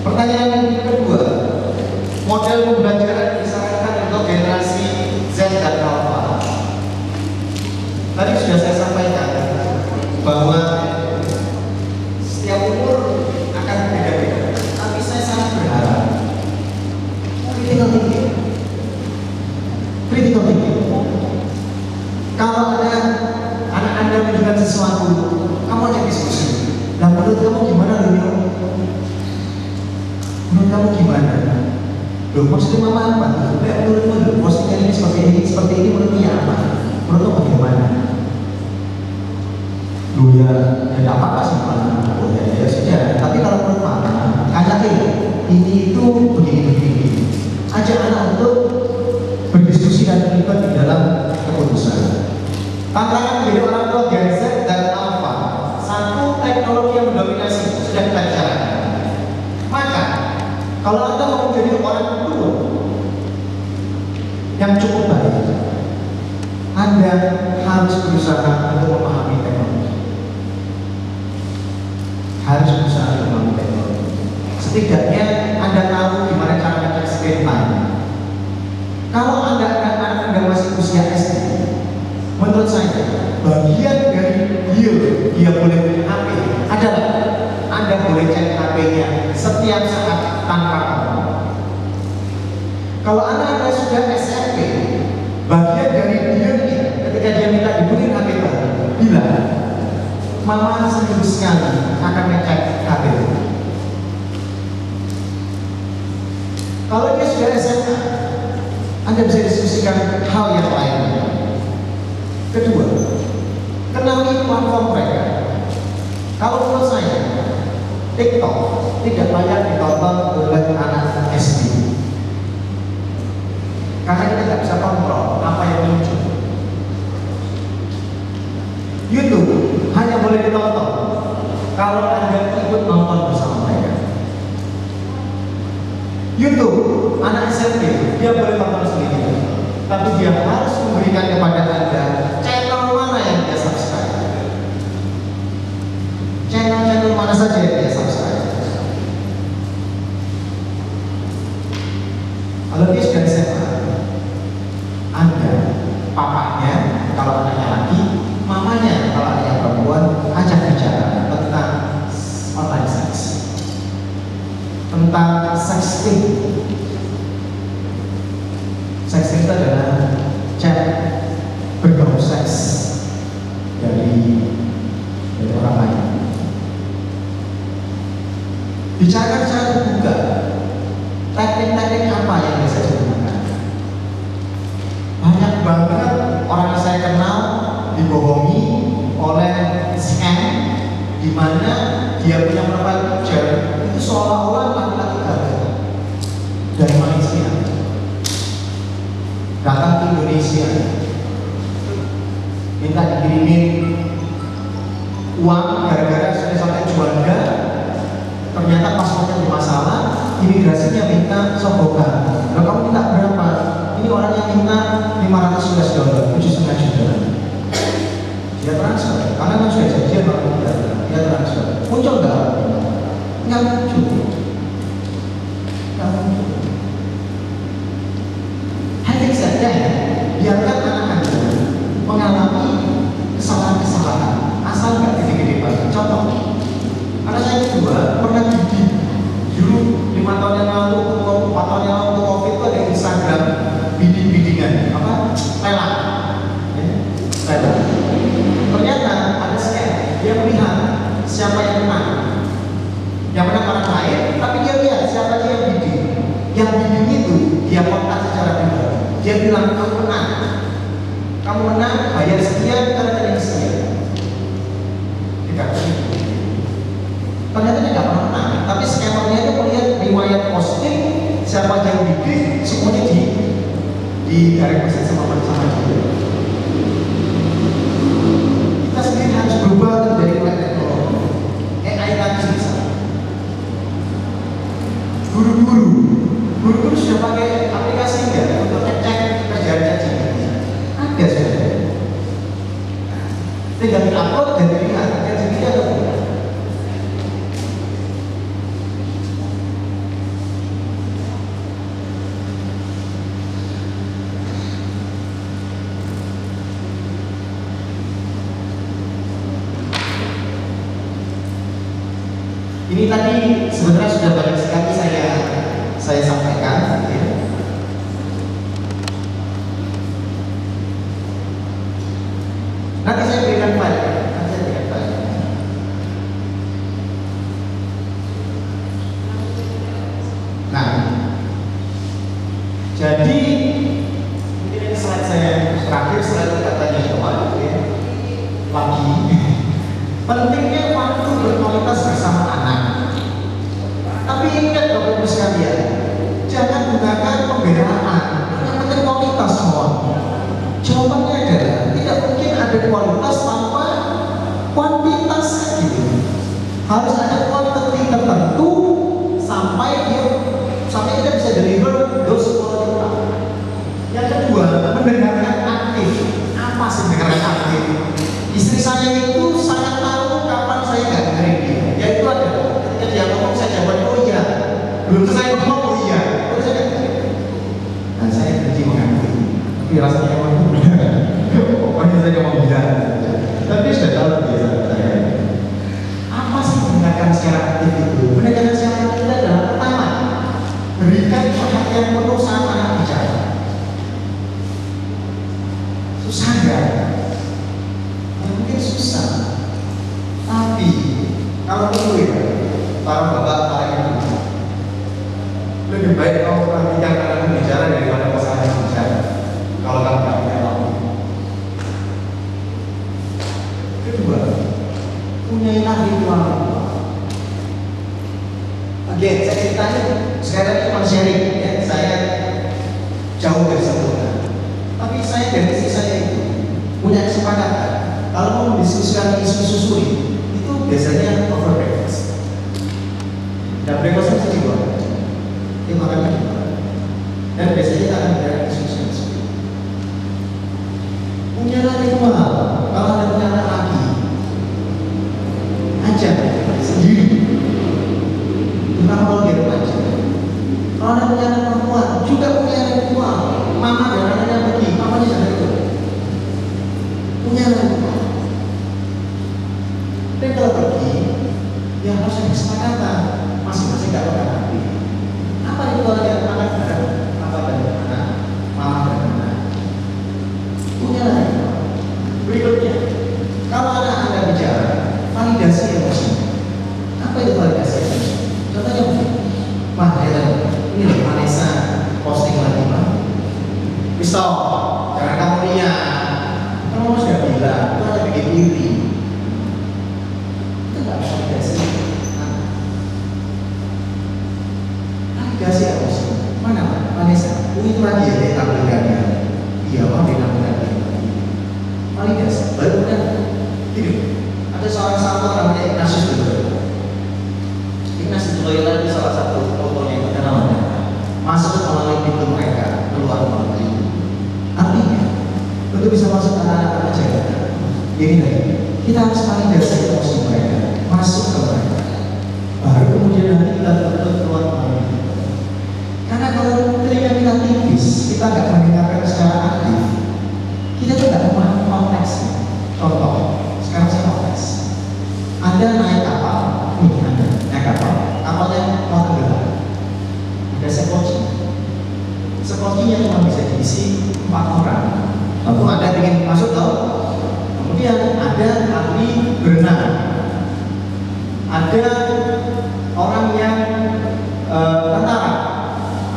Pertanyaan kedua, model pembelajaran disarankan untuk generasi Z dan Alpha. Tadi sudah saya sampaikan bahwa setiap umur akan berbeda-beda. Tapi saya sangat berharap critical thinking. Kalau ada anak Anda menunjukkan sesuatu, kamu ajak diskusi. Nah, menurut kamu gimana, Lino? Menurut kamu gimana? Loh, maksudnya mama apa? Menurutmu, postingan ini seperti ini menurutnya apa? Menurutmu bagaimana? Loh ya, tidak apa-apa sih, Pak. Oh ya, ya sudah. Tapi kalau menurut mama, ajak ini itu begini. Ajak anak untuk berdiskusi dan terlibat di dalam keputusan. Tantangan menjadi orang tua Gen Z dan Alpha. Satu, teknologi yang mendominasi sudah kita bicarakan. Maka kalau Anda mau menjadi orang tua yang cukup baik, Anda harus berusaha untuk memahami teknologi. Harus berusaha untuk memahami teknologi. Setidaknya Anda tahu gimana cara ngecek screen time. Kalau Anda anak masih usia SD, menurut saya bagian dari dia boleh punya HP adalah Anda boleh cek HP-nya setiap saat tanpa kamu. Kalau Anda sudah SMP, bagian dari dia ketika dia minta dibeliin HP baru, bilang mama seminggu sekali akan ngecek HP. Kalau dia sudah SMA, Anda bisa diskusikan hal yang lainnya. Kedua, kenali platform mereka. Kalau menurut saya, TikTok tidak layak ditonton oleh anak SD. Karena kita tidak bisa kontrol apa yang muncul. YouTube hanya boleh ditonton kalau Anda ikut nonton bersama mereka. YouTube, anak SMP, dia boleh tonton sendiri, tapi dia harus memberikan kepada Anda channel mana yang dia subscribe. Channel mana saja yang dia subscribe. Kalau dia sudah SMA, Anda, papanya, kalau anaknya laki, mamanya, kalau anaknya perempuan, ajak bicara tentang online sex, tentang sexting. Sexting itu adalah chat berbau seks dari orang lain. Bicarakan secara terbuka teknik-teknik apa yang bisa digunakan. Banyak banget orang yang saya kenal dibohongi oleh scam, di mana dia punya profile picture itu seolah-olah laki-laki gagah dari Malaysia datang ke Indonesia, minta dikirimin uang gara-gara sudah sampai Juanda, ternyata paspornya bermasalah, imigrasinya minta sogokan. Kalau kamu minta berapa? Ini orang yang minta $500, $7,5 juta. Dia transfer, karena kan sudah janjian kalau dia transfer. Muncul nggak? Nggak muncul. Nggak muncul. Hanya saja biarkan anak Anda mengalami kesalahan-kesalahan, asal nggak gede-gede banget. Contoh, anak saya kedua pernah bidik dulu 5 tahun yang lalu atau 4 tahun yang lalu untuk COVID itu ada Instagram bidding-biddingan apa lelang, lelang. Ternyata ada scam, dia melihat siapa yang menang orang lain, tapi dia lihat siapa dia yang bidding. Yang bidding itu dia kontak secara pribadi. Dia bilang kamu menang, bayar sekian, karena jadi sekian. Dikasih. Ternyata dia nggak pernah menang, tapi scammernya itu melihat riwayat posting siapa yang bikin, semuanya di direct message sama dia. Kita sendiri harus berubah dari teknologi. AI tadi bisa. Guru-guru sudah pakai aplikasi enggak untuk ngecek kerjaan caci? Ada sudah. Tinggal di-upload dan dilihat caci atau tidak. Ini tadi sebenarnya sudah banyak sekali saya sampaikan, ya. Nanti saya berikan file. Nah, jadi ini slide saya terakhir, slide katanya soal, ya. Lagi. Pentingnya waktu berkualitas bersama anak. Tapi ingat Harus ada quantity tertentu sampai kita bisa deliver those quality time. Yang kedua, mendengarkan aktif. Apa sih mendengarkan aktif? Istri saya itu sangat tahu kapan saya nggak dengerin dia. Yaitu ada ketika dia ngomong saya jawab oh iya, belum selesai ngomong oh iya, terus saya nggak dengerin. Dan saya berhenti mengakui. Tapi rasanya emang itu benar. Pokoknya saya ngomong bilang. Tapi sudah tahu biasa saya. Apa sih mendengarkan secara aktif itu? Mendengarkan secara aktif itu adalah pertama, berikan perhatian penuh saat anak bicara. Susah nggak? Ya mungkin susah. Tapi kalau perlu ya, para bapak, para ibu, lebih baik kamu perhatikan anak bicara daripada pasangan bicara. Kalau kamu nggak punya waktu. Kedua, punyailah ritual. Oke, saya ceritanya sekarang cuma sharing ya. Saya jauh dari sempurna. Tapi saya dari sisi saya itu punya kesepakatan. Kalau mau mendiskusikan isu susuri itu biasanya over breakfast. Dan breakfast bisa di luar. Itu makan di luar. Dan biasanya kita akan bicara isu susuri. Punya ritual. Kalau ada punya anak lagi, ajak sendiri. Bukan kalau dia aja. Kalau ada punya anak perempuan juga punya ritual. Mama dan anaknya pergi, mamanya jangan itu. Punya ritual. Dan kalau pergi, ya harus ada kesepakatan. Masing-masing gak bakal hati. Apa ritual yang akan bareng? Apa dan anak? Mama dan anak. Punya ritual. Berikutnya, kalau anak Anda bicara, validasi emosi. Apa itu validasi emosi? Contohnya Pak Helen, ini loh Vanessa posting lagi Pak. Pistol, jangan kamu lihat. Kamu sudah bilang, itu ada bikin diri. Itu nggak validasi. Validasi emosi. Mana Pak? Vanessa, itu lagi ya dia tampilkannya. Iya Pak, dia tampilkannya. Validasi, baru kan hidup. Ada seorang namanya Ignatius Loyola. Ignatius Loyola itu salah satu contohnya yang terkenal. Masuk melalui pintu mereka, keluar melalui pintu. Artinya, untuk bisa masuk ke anak-anak ajaran, ini lagi, kita harus validasi emosi mereka, masuk ke mereka. Baru kemudian nanti kita tutup keluar melalui pintu. Karena kalau telinga kita tipis, kita nggak mendengarkan secara aktif, kita tuh nggak memahami konteksnya. Contoh, sekarang saya konteks. Anda naik kapal, Anda naik kapal, kapalnya mau tenggelam. Ada sekoci, cuma bisa diisi 4 orang. Lalu Anda ingin masuk tahu? Kemudian ada ahli berenang, ada orang yang tentara,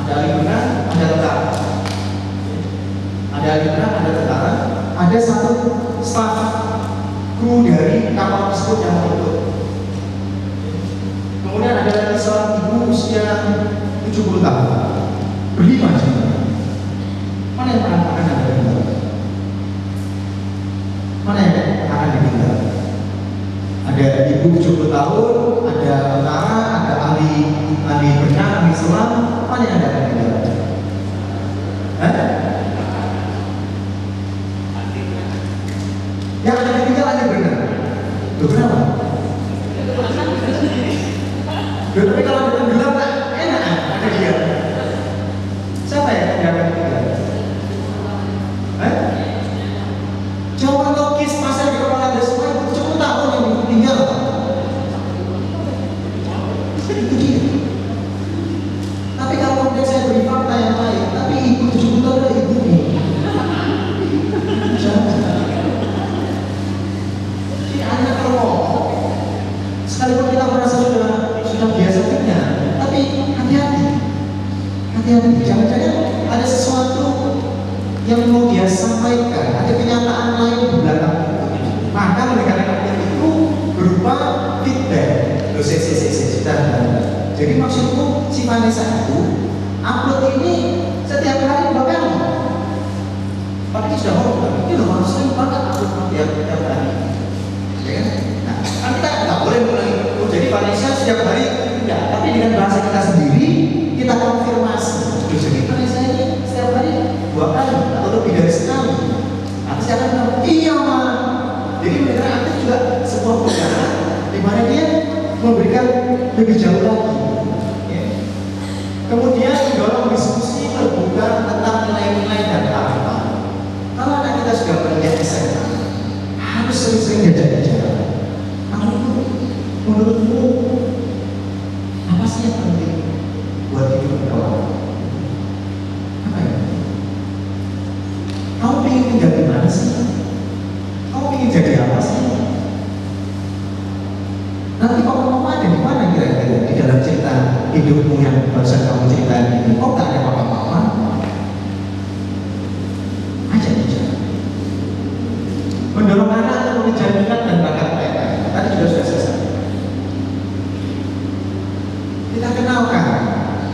ada ahli berenang, ada tentara, ada ahli berenang, ada tentara, ada satu staf kru dari kapal tersebut yang ikut. Kemudian ada lagi seorang ibu usia 70 tahun, berlima juga. Mana yang akan ada ditinggal? Mana yang akan ditinggal? Ada ibu 70 tahun, ada tentara, ada ahli berenang, ahli selam. Mana yang akan ditinggal? Yang ada ditinggal ahli berenang. Loh kenapa? Tapi kalau ada tenggelam enak, ada dia. Siapa yang akan ditinggal? Jawaban logis pasal di kepala Anda semua itu 70 tahun yang tinggal. Itu dia. Tapi kalau kemudian saya beri fakta yang lain, tapi ibu 70 tahun adalah ibumu. Jangan. Jadi Anda kalau sekalipun kita merasa sudah biasa punya, tapi hati-hati. Jangan-jangan ada sesuatu yang mau dia sampaikan, ada kenyataan lain di belakang itu. Maka mendengarkan itu berupa feedback. Sudah. Jadi maksudku si Vanessa itu upload ini setiap hari 2 kali. Tapi ini sudah hormat. Ini loh maksudnya banget upload tiap hari. Ya kan? Nah, kan kita nggak boleh mulai. Jadi setiap hari tidak, tapi dengan bahasa kita sendiri kita konfirmasi. Bisa kita saya ini setiap hari 2 kali atau lebih dari sekali. Nanti saya akan bilang, iya mah. Jadi mereka aktif juga sebuah program di mana dia memberikan lebih jauh lagi. Ya. Kemudian mendorong diskusi terbuka tentang nilai-nilai dan keagamaan. Kalau anak kita sudah menginjak SMA, harus sering-sering diajak bicara. Menurutmu apa sih yang penting buat hidup kau? Apa ya? Kamu ingin tinggal di mana sih? Kamu ingin jadi apa sih? Nanti kamu ada di mana kira-kira di dalam cerita hidupmu yang barusan kamu ceritain ini? Kok tak ada apa-apa? Ajak bicara. Mendorong anak untuk mengejar minat dan bakat mereka. Tadi juga sudah selesai. Kita kenalkan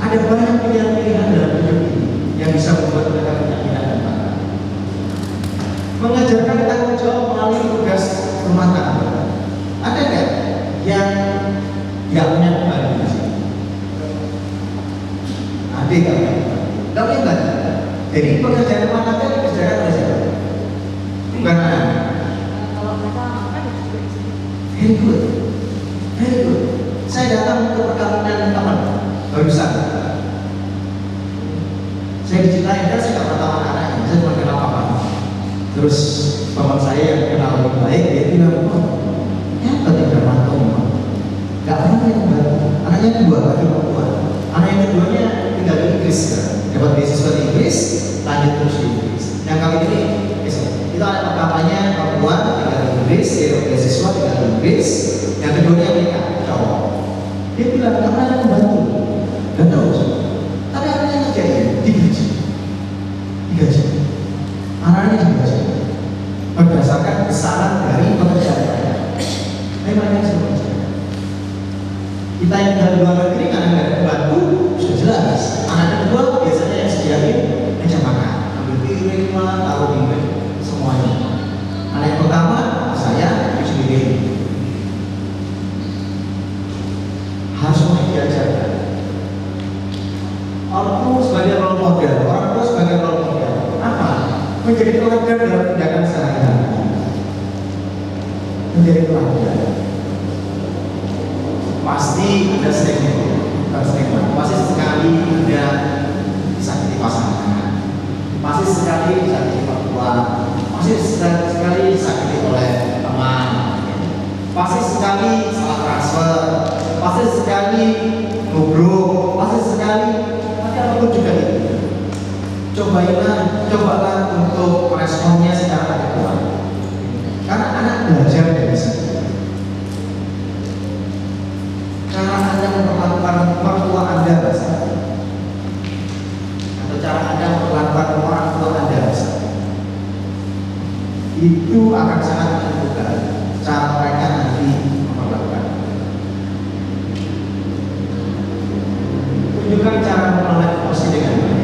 ada banyak pilihan-pilihan dalam hidup ini yang bisa membuat mereka punya minat dan bakat. Mengajarkan tanggung jawab melalui tugas rumah tangga. Ada nggak yang nggak punya pembantu di sini? Ada nggak? Nggak punya pembantu. Jadi pekerjaan rumah tangga dikerjakan oleh siapa? Bukan anak. Kalau mereka makan ya juga di sini. Very good, very good. Saya datang ke perkawinan teman barusan. Saya diceritain kan saya nggak pernah tahu anaknya, saya cuma kenal papa. Terus bapak saya yang kenal lebih baik dia bilang, oh, ya penting bermantung, nggak pernah yang baru. Anaknya 2 laki perempuan. Anak yang keduanya tinggal di Inggris kan, dapat beasiswa di Inggris, lanjut terus di Inggris. Yang kali ini itu ada pertamanya perempuan tinggal di Inggris, dia dapat beasiswa tinggal di Inggris. Yang keduanya menikah, cowok. Dia bilang, karena yang membantu. Gak tahu. Tapi anaknya ngerjain, digaji. Anaknya digaji. Berdasarkan besaran dari pekerjaan mereka. Memangnya semua kerja. Kita yang dari luar negeri, karena nggak ada pembantu, sudah jelas. Anak kedua biasanya yang sediain meja makan. Ambil piring lah, taruh di semuanya. Anak yang pertama, saya cuci piring. Harus mulai diajarkan. Orang tua sebagai role model, orang tua sebagai role model. Apa? Menjadi teladan dalam tindakan sehari-hari. Menjadi teladan. Pasti ada pasti sekali ada disakiti pasangan, pasti sekali disakiti perempuan, pasti sekali disakiti oleh teman, pasti sekali salah transfer, pasti sekali ngobrol, pasti sekali tapi apapun juga itu. Cobalah untuk meresponnya secara adekuat. Karena anak belajar dari situ. Cara Anda memperlakukan mertua Anda rasanya, atau cara Anda memperlakukan orang tua Anda rasanya, itu akan sangat menentukan cara mereka nanti memperlakukan. Tunjukkan cara mengelola emosi dengan baik.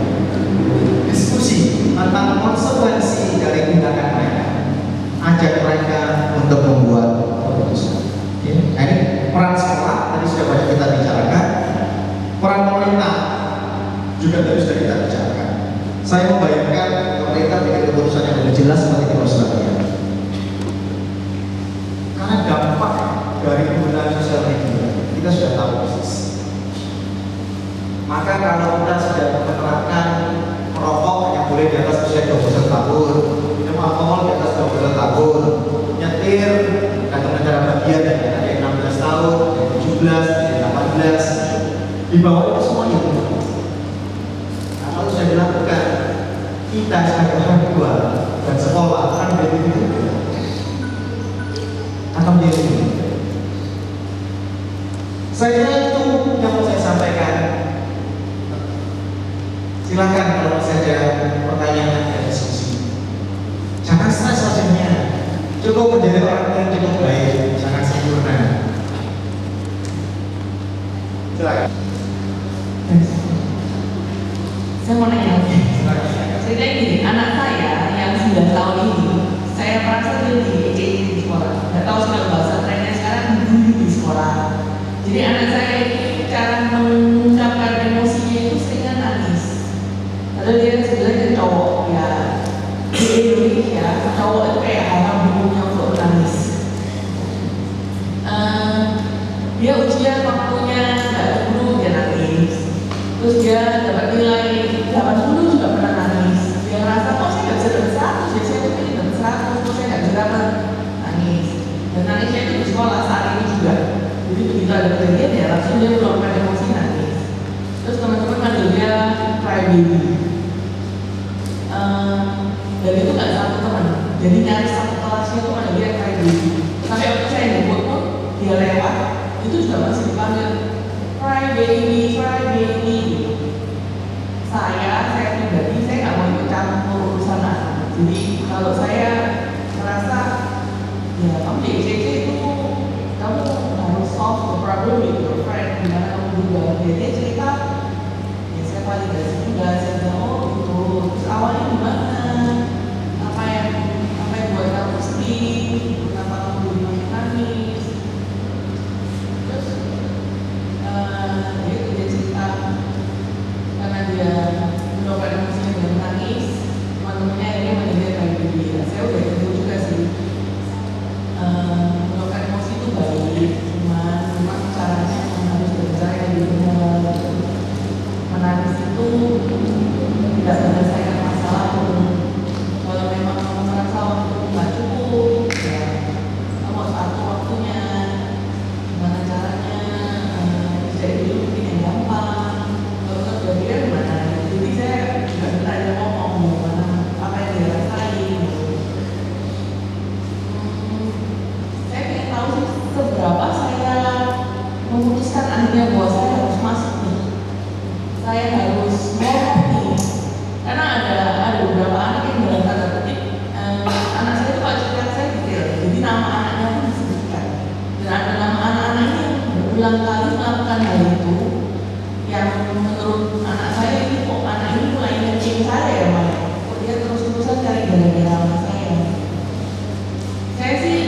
Diskusi tentang konsekuensi dari tindakan mereka. Ajak mereka untuk membuat keputusan. Nah, ini peran sekolah tadi sudah banyak kita bicarakan. Peran pemerintah juga tadi sudah kita bicarakan. Saya membayangkan pemerintah bikin keputusan yang lebih jelas seperti di Australia. Karena dampak dari penggunaan sosial media kita sudah tahu persis. Maka kalau kita sudah menerapkan merokok yang boleh di atas usia 21 tahun, minum alkohol di atas 21 tahun, nyetir atau negara bagian ada yang 16 tahun, ada yang 17, ada yang 18, di bawah itu semuanya. Nah, kalau sudah dilakukan, kita sebagai orang tua dan sekolah akan menjadi itu, akan menjadi itu. Saya itu yang mau saya sampaikan. Silakan kalau masih ada pertanyaan dan diskusi. Jangan stres wajahnya. Cukup menjadi orang yang cukup baik, jangan sempurna. Silakan. Saya mau nanya lagi. Ceritanya gini, anak saya yang 9 tahun ini, saya merasa dia di sekolah. Nggak tahu sudah bahasa trennya sekarang dulu di sekolah. Jadi anak saya ini cara mengungkapkan emosinya itu seringan nangis. Padahal dia sebenarnya cowok ya, di Indonesia cowok itu kayak haram hukumnya untuk menangis. Dia ujian waktunya nggak dulu dia nangis. Terus dia dapat nilai 80 juga pernah nangis. Dia ngerasa kok saya nggak bisa dapat 100, ya saya tuh dapat 100, kok saya nggak bisa dapat, nangis. Dan nangisnya itu di sekolah saat ini juga. Jadi begitu ada kejadian ya langsung dia meluapkan emosi nangis. Terus teman-teman manggil dia cry baby. Dan itu nggak satu teman. Jadi nyaris satu kelasnya itu manggil dia cry baby. Sampai waktu saya jemput pun dia lewat, itu juga masih dipanggil cry baby gitu. Saya pribadi saya nggak mau ikut campur urusan anak. Jadi kalau saya merasa ya kamu di ICC itu kamu harus solve the problem with your friend, gimana kamu juga. Dia cerita, ya saya validasi juga, saya bilang oh gitu. Terus awalnya gimana? Apa yang buat kamu sedih? Kenapa kamu jadi nangis? Terus dia cerita karena dia meluapkan emosinya dengan menangis, teman-temannya akhirnya menjadi kayak gini. Saya udah tahu juga sih. Meluapkan emosi itu baik, cuma caranya harus belajar yang benar. Menangis itu tidak menyelesaikan masalah pun. Kalau memang kamu merasa waktu nggak cukup, ya kamu harus atur waktunya. Gimana caranya? Bisa dulu mungkin yang gampang. Kalau nggak kira gimana? Jadi saya nggak minta dia ngomong gimana apa yang dia rasain. Saya ingin tahu sih seberapa saya memutuskan akhirnya bahwa saya harus masuk nih. Saya harus ngomong nih. Karena ada beberapa anak yang dalam tanda kutip anak saya itu kalau cerita saya detail. Jadi nama anaknya pun disebutkan. Dan ada nama anak-anak ini yang berulang kali melakukan hal itu. Yang menurut anak saya ini kok anak ini mulai ngeceng saya ya Maya. Kok dia terus-terusan cari gara-gara sama saya. Saya sih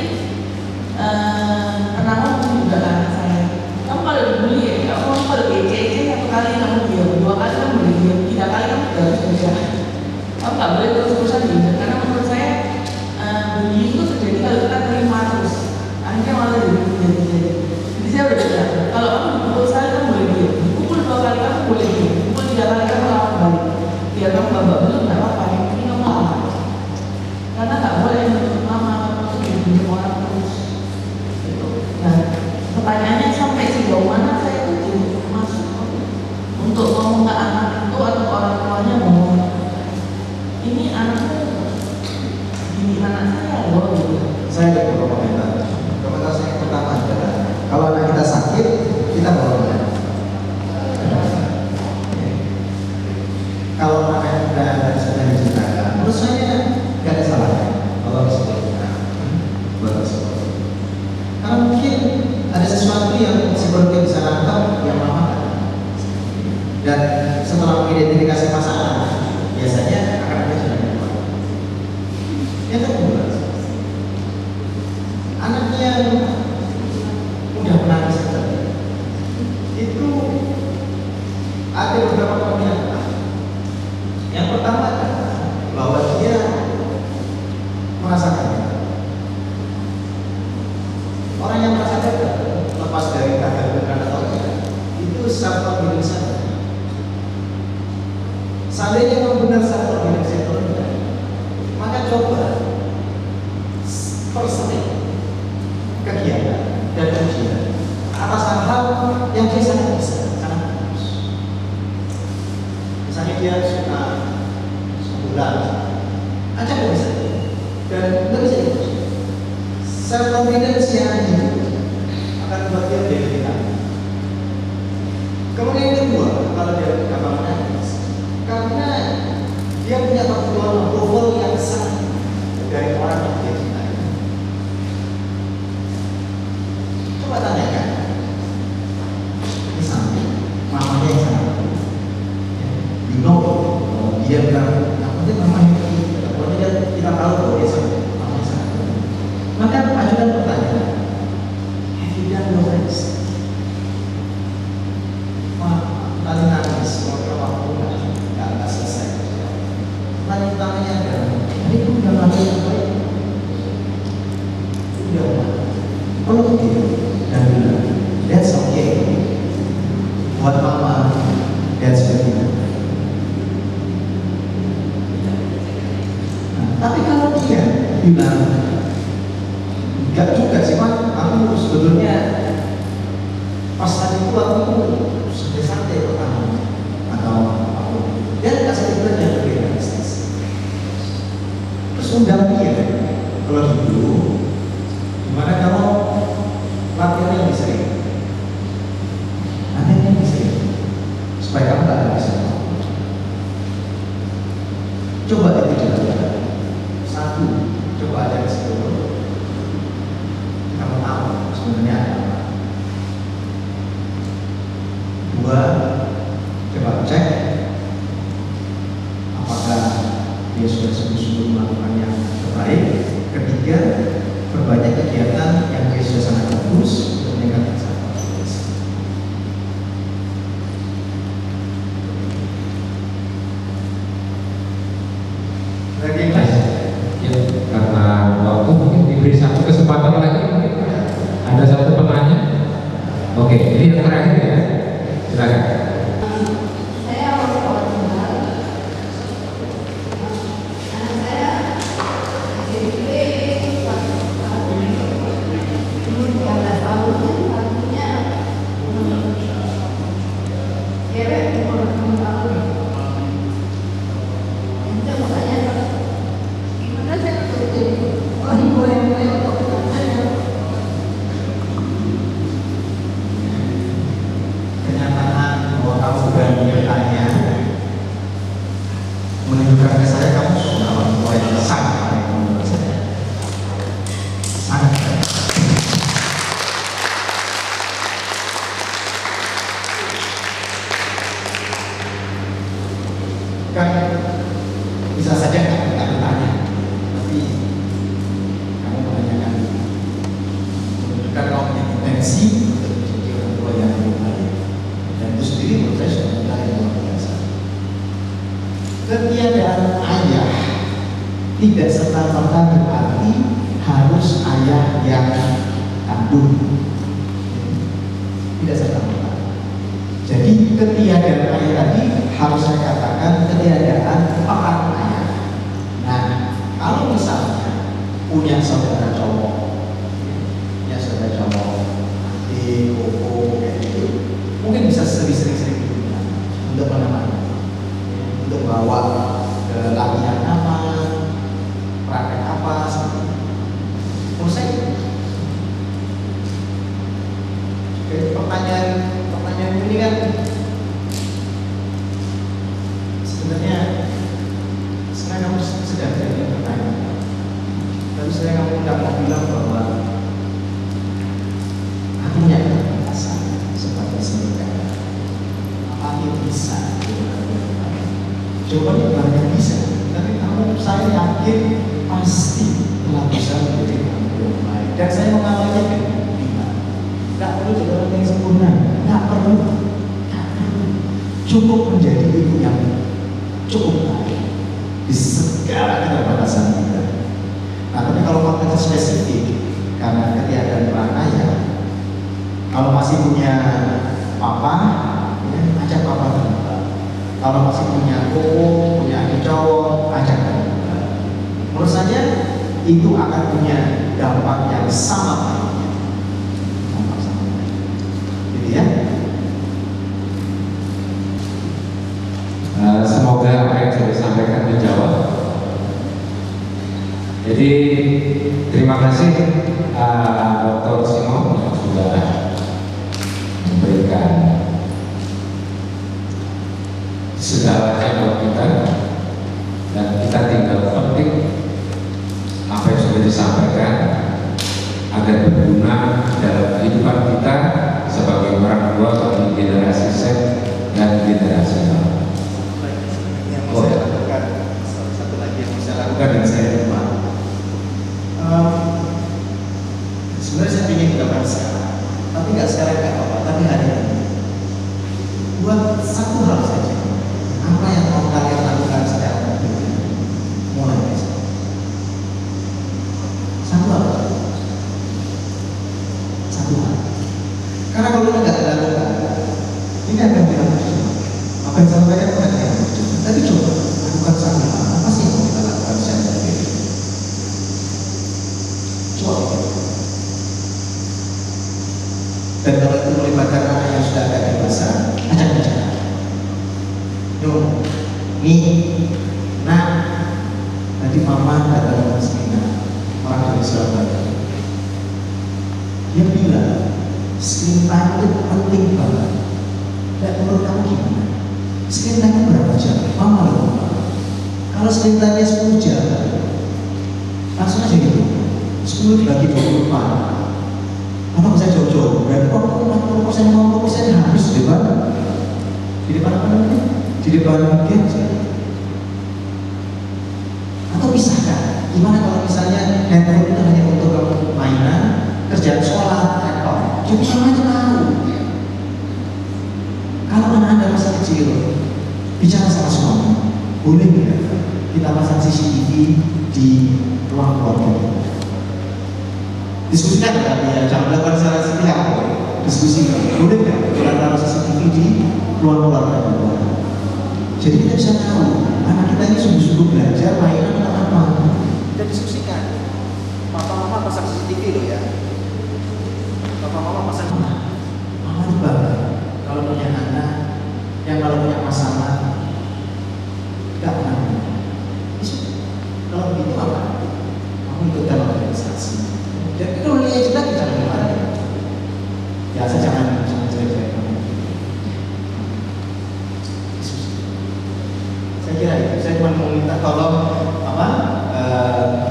pernah ngomong juga ke anak saya, kamu kalau dibully ya, kamu kalau kece satu kali kamu diam, 2 kali kamu boleh diam, 3 kali kamu harus kerja. Kamu nggak boleh terus-terusan diam, karena menurut saya bullying itu terjadi kalau kita terima terus, akhirnya malah jadi. Jadi saya udah bilang, kalau kamu dipukul sekali kamu boleh diam, dipukul 2 kali kamu boleh diam, dipukul 3 kali kamu lawan balik. Biar kamu babak belum nggak apa-apa, yang penting kamu lawan. Karena nggak boleh menuntut mama kamu tuh dibunuh orang terus. Nah, pertanyaannya sampai sejauh mana saya itu jadi masuk untuk ngomong ke anak itu atau ke orang tuanya ngomong ini anakmu gini anak saya loh gitu. Saya ada beberapa komentar. Komentar saya yang pertama adalah kalau anak kita sakit, kita bawa kemana? Kalau anak kita sudah diceritakan, menurut saya nggak ada salahnya kalau disebutkan buat tersebut. Karena mungkin ada sesuatu yang si keluarga bisa nangkap yang lama. Dan setelah mengidentifikasi masalah, biasanya akan ada sudah keluar. Yang kedua, anaknya udah menangis itu ada beberapa kemungkinan. Yang pertama adalah bahwa dia merasakannya. Orang yang merasa gagal lepas dari gagal beneran atau tidak itu self-confidence. Seandainya memang benar self-confidence itu rendah, maka coba persenik kegiatan dan ujian atas hal yang dia sangat bisa, sangat bagus. Misalnya dia suka sebulan, ajak dia bisa dan nggak bisa ikut. Self-confidence yang akan membuat dia lebih tenang. Kemudian yang kedua, kalau dia gampang menangis, karena dia punya kebutuhan approval yang sangat dari orang yang dia cintai. Coba tanyakan, misalnya mamanya yang sangat dia bilang, yang penting mamanya itu, pokoknya kita tahu bahwa dia sangat mamanya sangat. Maka ajukan pertanyaan, have you done your best? peluk dia dan bilang, that's okay. Buat mama, that's okay. Nah, tapi kalau dia bilang, enggak juga sih Pak, aku sebetulnya pas tadi itu aku santai-santai pertama atau apapun. Dia kasih tipe yang lebih realistis. Terus undang dia, kalau dulu, gimana kalau latihan yang lebih sering? Latihan yang lebih sering, supaya kamu tak habis. Coba itu dilakukan. Satu, coba aja ke situ. Kamu tahu sebenarnya apa. Dua, coba cek apakah dia sudah sungguh-sungguh melakukan yang terbaik. Ketiga, berbanyak kegiatan yang dia sudah sangat bagus untuk meningkatkan self confidence. Lagi mas? Ya, karena waktu mungkin diberi satu kesempatan lagi. Ada satu penanya. Oke, ini yang terakhir ya. Silakan. Saya orang tua tunggal. Anak saya jadi umur 13 tahun, artinya cewek umur 6 tahun. Itu makanya gimana saya harus jadi orang tua yang baik untuk anaknya. Kenyataan bahwa kamu berani bertanya menunjukkan ke saya kamu sudah orang tua yang sangat baik menurut saya. Sangat baik. Kan bisa saja kamu tak bertanya, tapi kamu menanyakan menunjukkan kamu punya intensi untuk menjadi orang tua yang lebih baik. Dan itu sendiri menurut saya sudah mulai luar biasa. Ketiadaan ayah tidak serta-merta berarti harus ayah yang kandung. Tidak serta-merta. Jadi ketiadaan ayah tadi harus saya katakan ketiadaan peran ayah. Nah, kalau misalnya punya saudara cowok, adik, koko, kayak gitu, mungkin bisa sering-sering untuk menemani, untuk bawa ke latihan apa, praktek apa, seperti itu. Menurut saya, pertanyaan ini kan sebenarnya kamu sedang jadi pertanyaan. Tapi kamu tidak mau bilang bahwa aku punya keterbatasan sebagai seniman. Apa dia bisa? Jawabannya banyak bisa. Tapi saya yakin pasti telah bisa menjadi orang yang baik. Dan saya mengalami dengan bima. Tidak perlu jadi orang yang sempurna. Tidak perlu. Cukup menjadi ibu yang cukup baik di segala keterbatasan kita. Nah, tapi kalau konteks spesifik karena ketiadaan peran ayah, kalau masih punya papa, ya, ajak papa terlibat. Kalau masih punya koko, punya adik cowok, ajak terlibat. Menurut saya itu akan punya dampak yang sama baiknya. Dampak sama baik. Gitu ya. Semoga apa yang saya sampaikan menjawab. Jadi terima kasih Dr. Simon yang sudah memberikan segalanya buat kita, dan kita tinggal petik apa yang sudah disampaikan agar satu hal. Karena kalau kita nggak lakukan, ini akan bilang apa yang sampaikan akan bilang. Tapi coba lakukan satu hal. Apa sih yang mau kita lakukan secara berbeda? Coba. Dan kalau itu melibatkan anak yang sudah agak dewasa, ajak bicara. Yuk, nih, nah, tadi mama datang ke sini, orang dari Surabaya. Dia bilang, screen time itu penting banget. Dan menurut kamu gimana? Screen time berapa jam? Mama lupa. Kalau screen time-nya 10 jam, langsung aja gitu. 10 dibagi 24. Apa bisa jauh-jauh? Berarti 40%, 50% habis di depan. Di depan apa namanya? Di depan gadget. Atau pisahkan. Gimana kalau misalnya handphone itu hanya untuk kamu mainan, kerjaan sekolah, laptop. Jadi sama aja tahu. Kalau anak Anda masih kecil, bicara sama suami, boleh nggak kita pasang CCTV di ruang keluarga? Diskusikan ya, jangan melakukan secara sepihak. Diskusi, boleh nggak kita taruh CCTV di ruang keluarga? Jadi kita bisa tahu anak kita ini sungguh-sungguh belajar mainan atau apa. Kita diskusikan. Papa mama pasang CCTV loh ya. Papa mama pasang. Mama itu bangga kalau punya anak yang kalau punya masalah tidak pernah. Kalau begitu apa? Kamu ikut dalam organisasi. Jadi kalau lihat juga kita jangan marah. Ya saya jangan jelek-jelek. Saya kira itu. Saya cuma mau minta tolong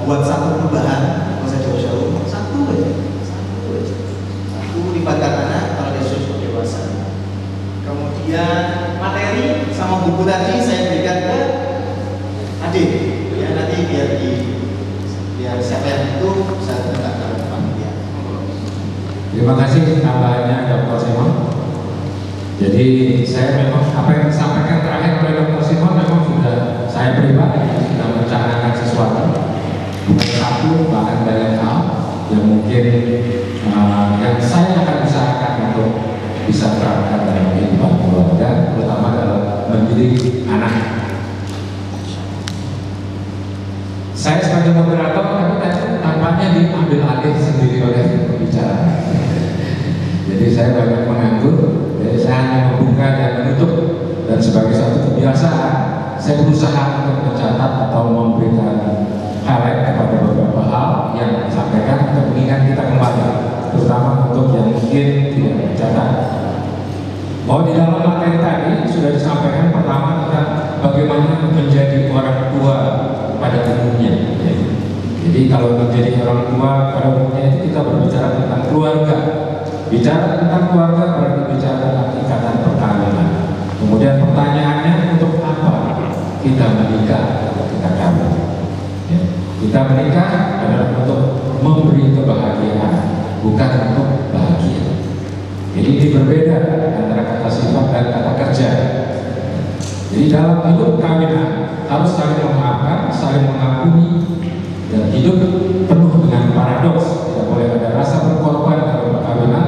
buat satu perubahan, nggak usah jauh-jauh, satu aja. Satu libatkan anak kalau dia sudah dewasa. Kemudian materi sama buku tadi saya berikan ke adik. Ya nanti biar siapa yang itu bisa tetap dalam depan dia. Terima kasih tambahannya Dr. Simon. Jadi saya memang apa yang disampaikan terakhir oleh Dr. Simon memang sudah saya pribadi sudah merencanakan sesuatu, bukan satu bahkan banyak hal yang mungkin yang saya akan usahakan untuk bisa terapkan dalam kehidupan keluarga, terutama dalam mendidik anak. Saya sebagai moderator, tapi tadi tampaknya diambil alih sendiri oleh pembicara. Jadi saya banyak menganggur, jadi saya hanya membuka dan menutup. Dan sebagai satu kebiasaan, saya berusaha untuk mencatat atau memberikan highlight kepada beberapa hal yang disampaikan untuk mengingat kita kembali, terutama untuk yang mungkin tidak mencatat. Bahwa di dalam materi tadi sudah disampaikan pertama tentang bagaimana menjadi orang tua pada umumnya. Jadi kalau menjadi orang tua pada umumnya itu kita berbicara tentang keluarga. Bicara tentang keluarga berarti bicara tentang ikatan perkawinan. Kemudian pertanyaannya, untuk apa kita menikah atau kita kawin? Ya. Kita menikah adalah untuk memberi kebahagiaan, bukan untuk bahagia. Jadi ini berbeda antara kata sifat dan kata kerja. Jadi dalam hidup kawinan harus saling memaafkan, saling mengampuni, dan hidup penuh dengan paradoks. Tidak boleh ada rasa berkorban dalam perkawinan,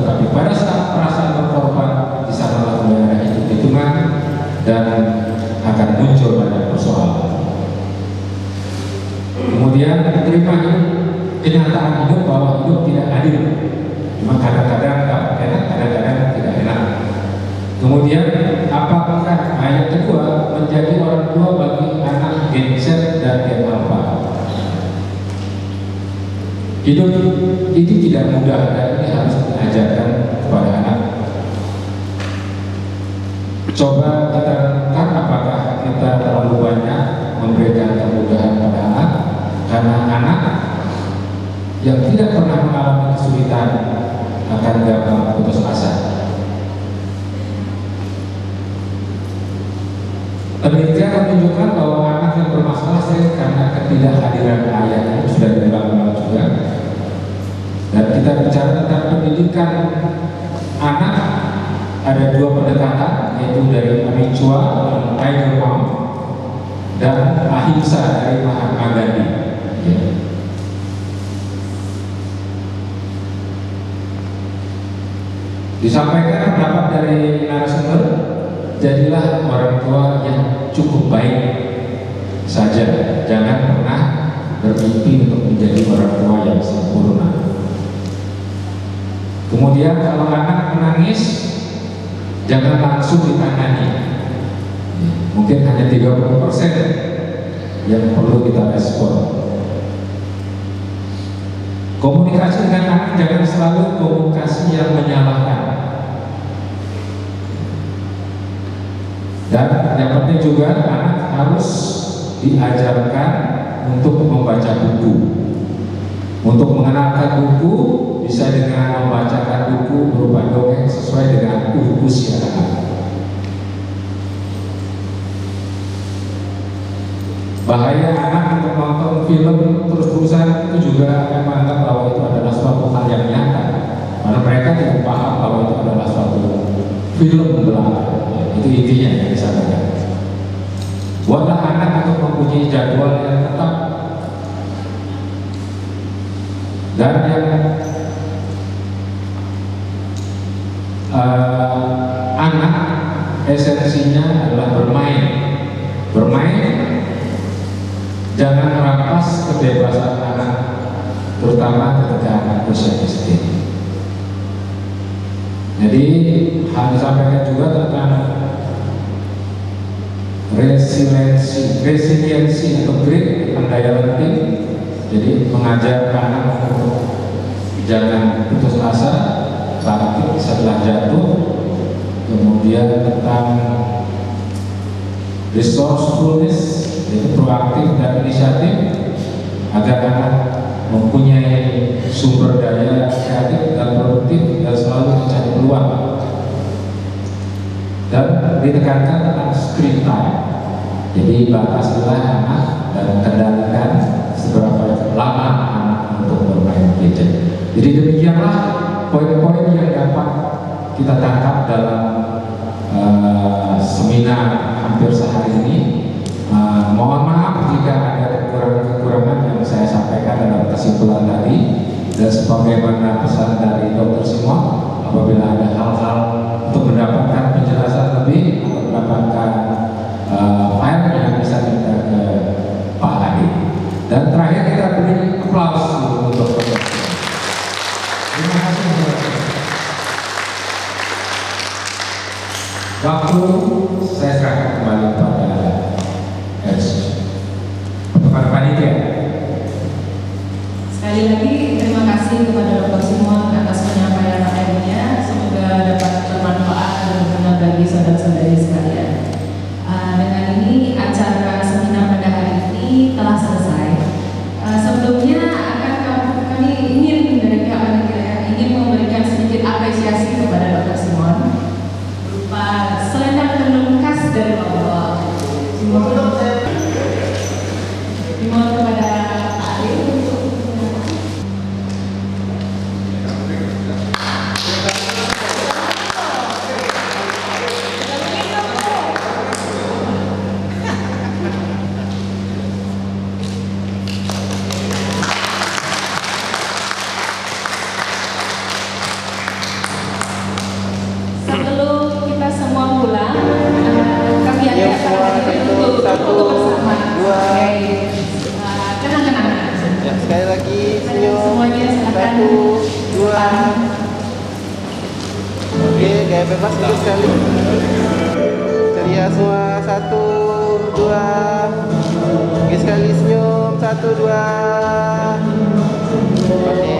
tetapi pada saat perasaan berkorban di sana mulai ada hitung-hitungan dan akan muncul banyak persoalan. Kemudian terima kenyataan hidup bahwa hidup tidak adil. Memang kadang-kadang enak, kadang-kadang tidak enak. Kemudian apakah ayat kedua menjadi orang tua bagi anak Gen Z dan Gen Alpha? Hidup itu tidak mudah dan ini harus diajarkan kepada anak. Coba kita renungkan apakah kita terlalu banyak memberikan kemudahan pada anak, karena anak yang tidak pernah mengalami kesulitan akan gampang putus asa. Penelitian menunjukkan bahwa anak yang bermasalah sering karena ketidakhadiran ayahnya, sudah diulang-ulang juga. Dan kita bicara tentang pendidikan anak, ada dua pendekatan, yaitu dari Amichua, Tiger Mom, dan Ahimsa dari Mahatma Gandhi. Disampaikan pendapat dari narasumber, jadilah orang tua yang cukup baik saja, jangan pernah bermimpi untuk menjadi orang tua yang sempurna. Kemudian kalau anak menangis, jangan langsung ditangani. Mungkin hanya 30% yang perlu kita respon. Komunikasi dengan anak jangan selalu komunikasi yang menyalahkan. Dan yang penting juga anak harus diajarkan untuk membaca buku. Untuk mengenalkan buku bisa dengan membacakan buku berupa dongeng sesuai dengan usia anak. Bahaya anak untuk nonton film terus-terusan itu juga akan menganggap bahwa itu adalah suatu hal yang nyata, karena mereka tidak paham bahwa itu adalah suatu film belaka. Itu intinya yang disampaikan. Buatlah anak untuk mempunyai jadwal yang tetap, dan yang anak esensinya adalah bermain. Jangan merampas kebebasan anak, terutama ketika anak usia SD. Jadi hal disampaikan juga tentang resiliensi atau grit, daya lenting. Jadi mengajak anak untuk jangan putus asa, bangkit setelah jatuh. Kemudian tentang resourcefulness, yaitu proaktif dan inisiatif, agar anak mempunyai sumber daya kreatif dan produktif dan selalu mencari peluang. Dan ditekankan tentang screen time, jadi batasilah anak dan kendalikan seberapa lama anak untuk bermain gadget. Jadi demikianlah poin-poin yang dapat kita tangkap dalam seminar hampir sehari ini. Mohon maaf jika ada kekurangan-kekurangan yang saya sampaikan dalam kesimpulan tadi, dan sebagaimana pesan dari Dr. Simon, apabila ada hal-hal untuk mendapatkan penjelasan lebih atau mendapatkan file yang bisa kita ke Pak Hadi. Dan terakhir kita beri aplaus untuk Dr. Terima kasih. Waktu saya serahkan kembali kepada panitia. Sekali lagi terima kasih kepada Dr. Simon atas penyampaian materinya. Semoga dapat bermanfaat dan berguna bagi saudara-saudari sekalian. Dengan ini acara seminar pada hari ini telah selesai. Sebelumnya akan kami ingin dari pihak panitia ingin memberikan sedikit apresiasi kepada Dr. Simon berupa selendang tenun khas dari Papua. Dimohon kepada Pak Ade untuk sebelum kita semua pulang, kami akan untuk bersama. Kenang-kenangan. Ya, sekali lagi senyum. Semuanya silakan. 1, 2. Oke, gaya bebas dulu sekali. Ceria semua. 1, 2. Oke, sekali senyum. 1, 2. Oke.